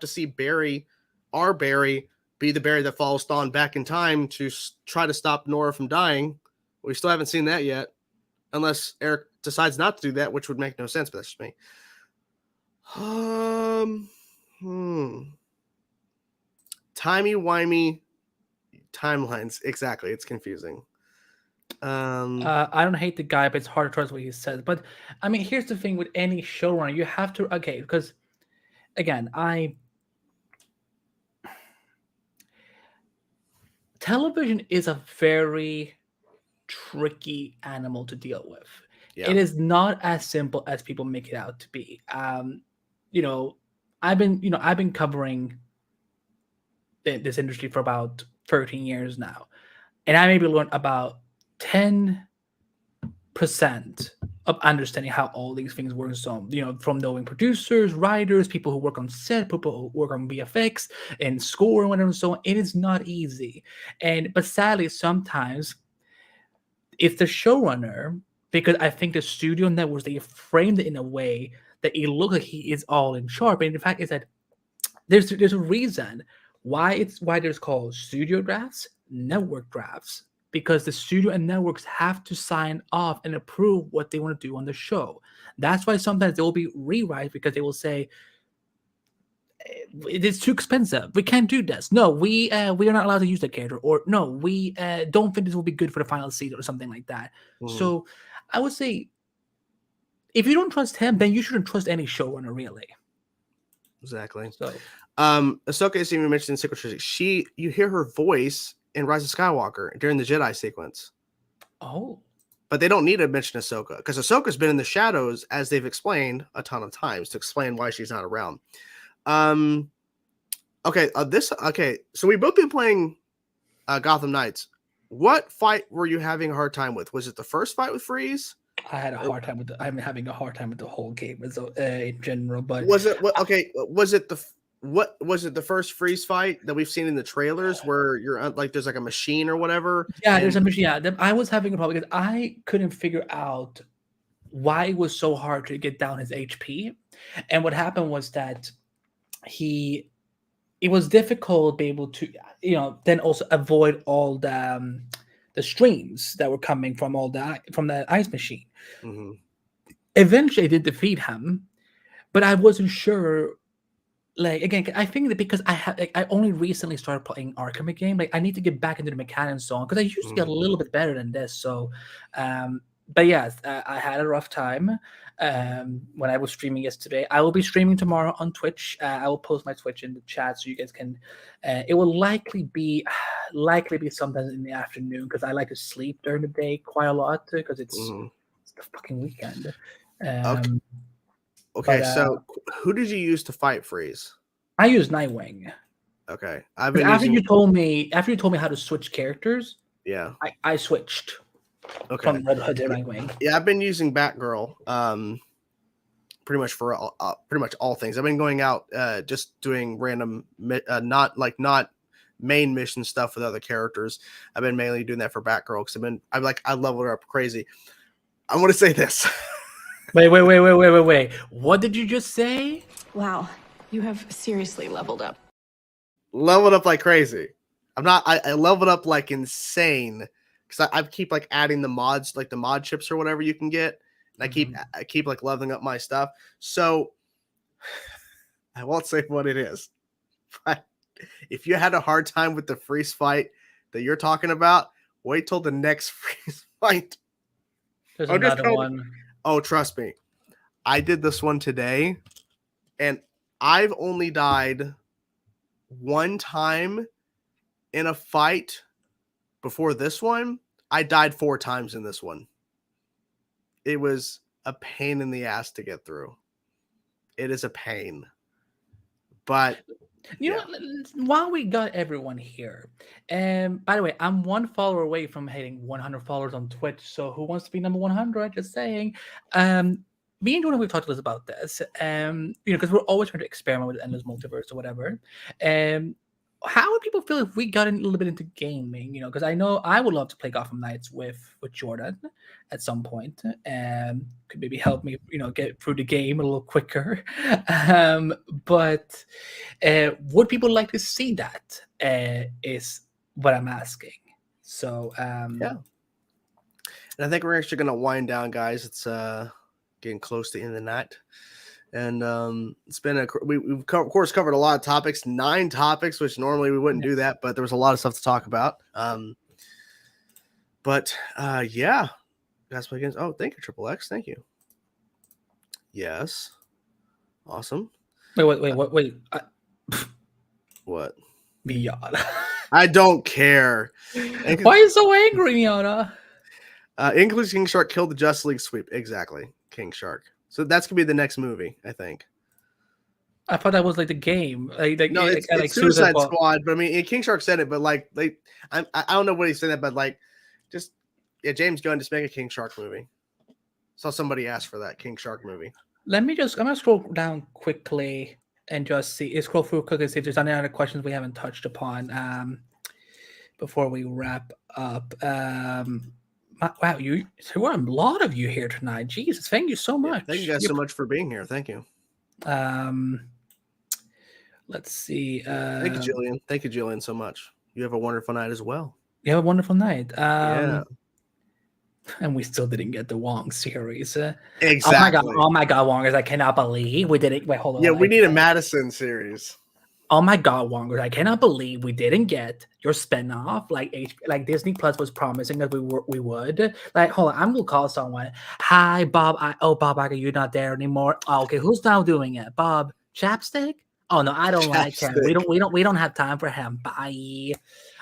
see Barry, our Barry, be the Barry that follows Thawne back in time to try to stop Nora from dying. We still haven't seen that yet, unless Eric decides not to do that, which would make no sense, but that's just me. Timey-wimey timelines. Exactly. It's confusing. I don't hate the guy, but it's hard to trust what he says. But, here's the thing with any showrunner. You have to... Okay, because, again, television is a very tricky animal to deal with. Yeah. It is not as simple as people make it out to be. I've been covering this industry for about 13 years now, and I maybe learned about 10% of understanding how all these things work. So, from knowing producers, writers, people who work on set, people who work on VFX and score and whatever, so on. It is not easy. But sadly, sometimes it's the showrunner, because I think the studio networks, they framed it in a way that it looks like he is all in charge. But in fact, it's that there's a reason why there's called studio drafts, network drafts, because the studio and networks have to sign off and approve what they want to do on the show. That's why sometimes there will be rewrites, because they will say, it's too expensive, we can't do this. No, we are not allowed to use that character, or no, we don't think this will be good for the final season, or something like that. So I would say, if you don't trust him, then you shouldn't trust any showrunner, really. Exactly. So Ahsoka is even mentioned in Secret Trilogy. You hear her voice in Rise of Skywalker during the Jedi sequence. Oh. But they don't need to mention Ahsoka, because Ahsoka's been in the shadows, as they've explained a ton of times, to explain why she's not around. Okay, so we've both been playing Gotham Knights. What fight were you having a hard time with? Was it the first fight with Freeze? I had a hard time with I'm having a hard time with the whole game in general, but was it the first Freeze fight that we've seen in the trailers, where you're there's like a machine or whatever? Yeah, there's a machine. Yeah, I was having a problem because I couldn't figure out why it was so hard to get down his HP. And what happened was that it was difficult to be able to, then also avoid all the streams that were coming from the ice machine. Mm-hmm. Eventually, I did defeat him, but I wasn't sure. Again, I think that because I only recently started playing Arkham again, I need to get back into the mechanics and so on, because I used to get a little bit better than this. So, but yes, I had a rough time when I was streaming yesterday. I will be streaming tomorrow on Twitch. I will post my Twitch in the chat so you guys can. It will likely be sometimes in the afternoon, because I like to sleep during the day quite a lot, because it's the fucking weekend. Okay, so who did you use to fight Freeze? I used Nightwing. Okay, after you told me how to switch characters. Yeah, I switched. Okay. From Red Hood to Nightwing. Yeah, I've been using Batgirl pretty much for all things. I've been going out just doing random, not main mission stuff with other characters. I've been mainly doing that for Batgirl because I leveled her up crazy. I want to say this. Wait. What did you just say? Wow, you have seriously leveled up. Leveled up like crazy. I leveled up like insane because I keep like adding the mods, like the mod chips or whatever you can get. And I keep like leveling up my stuff. So I won't say what it is, but if you had a hard time with the freeze fight that you're talking about, wait till the next freeze fight. There's another one. Oh, trust me. I did this one today, and I've only died one time in a fight before this one. I died 4 times in this one. It was a pain in the ass to get through. It is a pain. But you know what? While we got everyone here, and by the way, I'm 1 follower away from hitting 100 followers on Twitch. So who wants to be number 100? Just saying. Me and Jordan, we've talked a little about this. Because we're always trying to experiment with endless multiverse or whatever. How would people feel if we got a little bit into gaming? Because I know I would love to play Gotham Knights with Jordan at some point, and could maybe help me, get through the game a little quicker. But would people like to see that? Is what I'm asking. So yeah, and I think we're actually gonna wind down, guys. It's getting close to the end of the night. And it's been we've of course covered a lot of topics, 9 topics, which normally we wouldn't do that, but there was a lot of stuff to talk about. Yeah, that's what against. Oh, thank you, Triple X. Thank you. Yes, awesome. Wait. What? Miata. I don't care. Why are you so angry, Miata? English King Shark killed the Justice League sweep. Exactly, King Shark. So that's gonna be the next movie, I think. I thought that was like the game. No, it's Suicide Squad. But I mean, King Shark said it. But I don't know what he said that. But James Gunn, just make a King Shark movie. Saw somebody ask for that King Shark movie. I'm gonna scroll down quickly and just scroll through quickly, see if there's any other questions we haven't touched upon before we wrap up. Wow, there were a lot of you here tonight. Jesus, thank you so much. Yeah, thank you guys so much for being here. Thank you. Let's see. Thank you, Jillian. Thank you, Jillian, so much. You have a wonderful night as well. You have a wonderful night. Yeah. And we still didn't get the Wong series. Exactly. Oh my God, Wongers! I cannot believe we didn't. Wait, hold on. Yeah, we need a Madison series. Oh my God, Wongers! I cannot believe we didn't get your spinoff like Disney Plus was promising that we would. Like, hold on, I'm gonna call someone. Hi, Bob. Bob, you're not there anymore. Oh, okay, who's now doing it? Bob Chapstick? Oh no, I don't like him. We don't have time for him. Bye.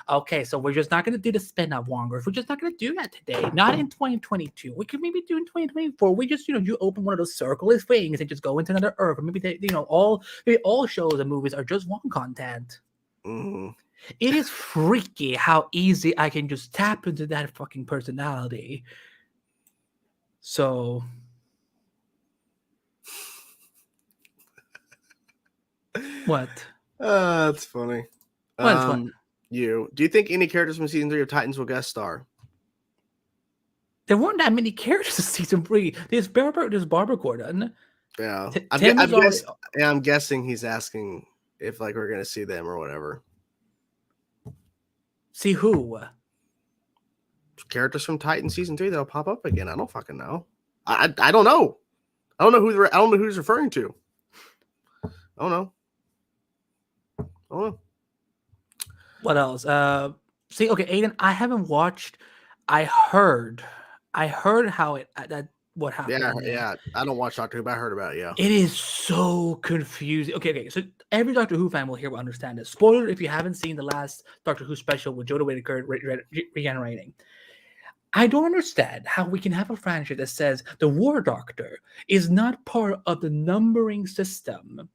Okay, so we're just not gonna do the spin-off Wongers. We're just not gonna do that today. Not in 2022. We could maybe do in 2024. We just, you open one of those circular things and just go into another Earth. Or maybe all shows and movies are just one content. Mm-hmm. It is freaky how easy I can just tap into that fucking personality. So what? That's funny. What's fun? Do you think any characters from season 3 of Titans will guest star? There weren't that many characters in season 3. There's Barbara Gordon. Yeah. I'm guessing he's asking if we're gonna see them or whatever. See who? Characters from Titan season 3 that'll pop up again. I don't fucking know. I don't know. I don't know who he's referring to. I don't know. What else? Okay, Aiden, I haven't watched. I heard how what happened. Yeah. I don't watch Doctor Who, but I heard about it. Yeah. It is so confusing. Okay. So every Doctor Who fan will here will understand this. Spoiler: if you haven't seen the last Doctor Who special with Jodie Whittaker regenerating. I don't understand how we can have a franchise that says the War Doctor is not part of the numbering system.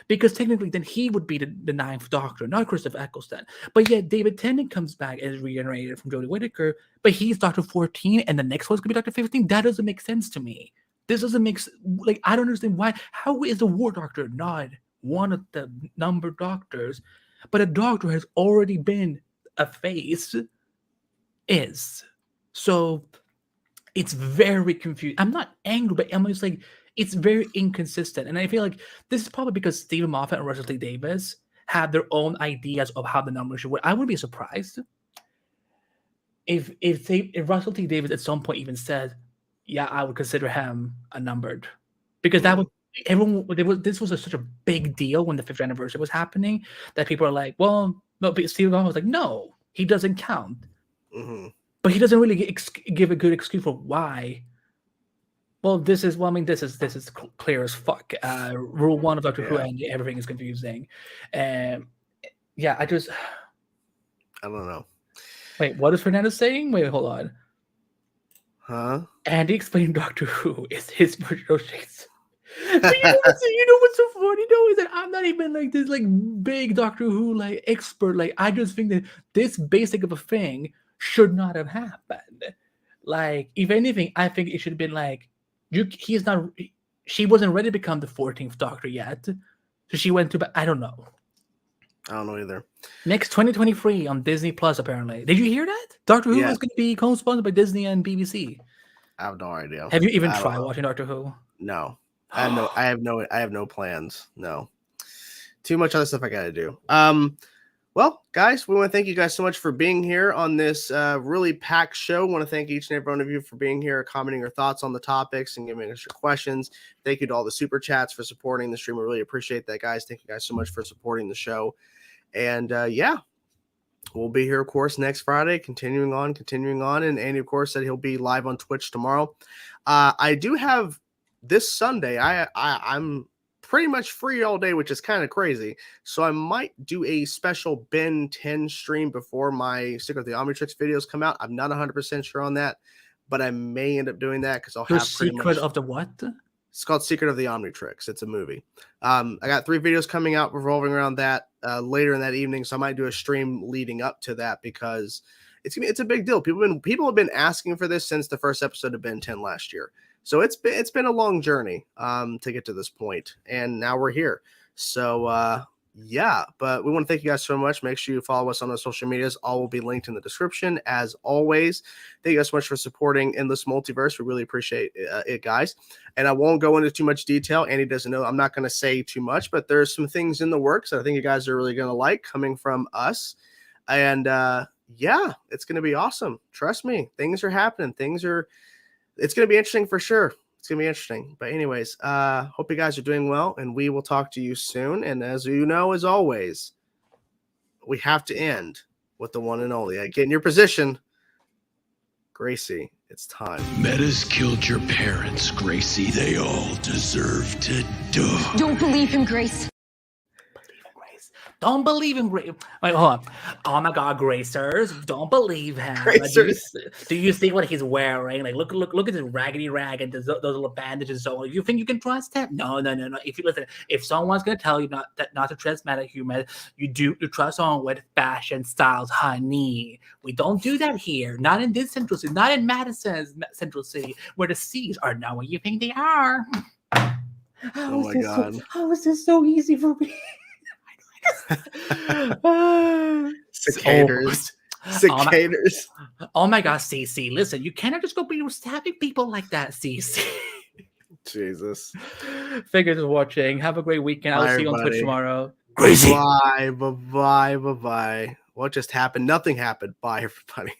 Because technically, then he would be the 9th Doctor, not Christopher Eccleston. But yet, David Tennant comes back as regenerated from Jodie Whittaker, but he's Doctor 14, and the next one's going to be Doctor 15. That doesn't make sense to me. This doesn't make I don't understand why. How is the War Doctor not one of the numbered doctors? but a doctor has already been a face. So it's very confusing. I'm not angry, but I'm just like, it's very inconsistent. And I feel like this is probably because Stephen Moffat and Russell T Davies have their own ideas of how the numbers should work. I wouldn't be surprised if Russell T Davies at some point even said, yeah, I would consider him a numbered. Because that would this was such a big deal when the 5th anniversary was happening that people are like, well, no, but Stephen Moffat was like, no, he doesn't count. Mm-hmm. But he doesn't really give a good excuse for why. Well, this is clear as fuck. Rule 1 of Doctor Who, and everything is confusing. Yeah, I don't know. Wait, what is Fernando saying? Wait, hold on. Huh? Andy explained Doctor Who is his version of Shakespeare. But you know what's so funny though is that I'm not even like this like big Doctor Who like expert. Like I just think that this basic of a thing should not have happened. Like if anything, I think it should have been like she wasn't ready to become the 14th Doctor yet, so she went to. I don't know. I don't know either. Next 2023 on Disney Plus, apparently. Did you hear that? Doctor Who is going to be co-sponsored by Disney and BBC. I have no idea. Have you even tried watching Doctor Who? No. I have no plans. No. Too much other stuff I gotta do. Well, guys, we want to thank you guys so much for being here on this really packed show. I want to thank each and every one of you for being here, commenting your thoughts on the topics and giving us your questions. Thank you to all the super chats for supporting the stream. We really appreciate that, guys. Thank you guys so much for supporting the show. And we'll be here, of course, next Friday, continuing on. And Andy, of course, said he'll be live on Twitch tomorrow. I do have this Sunday. I'm pretty much free all day, which is kind of crazy. So I might do a special Ben 10 stream before my Secret of the Omnitrix videos come out. I'm not 100% sure on that, but I may end up doing that because I'll have Secret of the what? It's called Secret of the Omnitrix. It's a movie. I got 3 videos coming out revolving around that later in that evening, so I might do a stream leading up to that because it's a big deal. People have been asking for this since the first episode of Ben 10 last year. So it's been a long journey to get to this point, and now we're here. So but we want to thank you guys so much. Make sure you follow us on our social medias. All will be linked in the description as always. Thank you guys so much for supporting Endless Multiverse. We really appreciate it, guys. And I won't go into too much detail. Andy doesn't know. I'm not going to say too much, but there's some things in the works that I think you guys are really going to like coming from us. And it's going to be awesome. Trust me, things are happening. It's going to be interesting for sure. It's going to be interesting. But anyways, hope you guys are doing well, and we will talk to you soon. And as you know, as always, we have to end with the one and only. Get in your position. Gracie, it's time. Metas killed your parents, Gracie. They all deserve to die. Don't believe him, Grace. Don't believe him, Grace. Wait, hold on. Oh my God, Gracers! Don't believe him. Gracers. Do you see what he's wearing? Like, look at his raggedy rag and those little bandages and so on. You think you can trust him? No. If someone's gonna tell you not to trust metahuman, you trust someone with fashion styles, honey. We don't do that here. Not in this central city. Not in Madison's central city, where the C's are not what you think they are. Oh my God! How is this so easy for me? Cicaders. Oh my God, CC. Listen, you cannot just go be stabbing people like that, CC. Jesus. Figures is watching. Have a great weekend. I'll see you on Twitch tomorrow. Bye. What just happened? Nothing happened. Bye, everybody.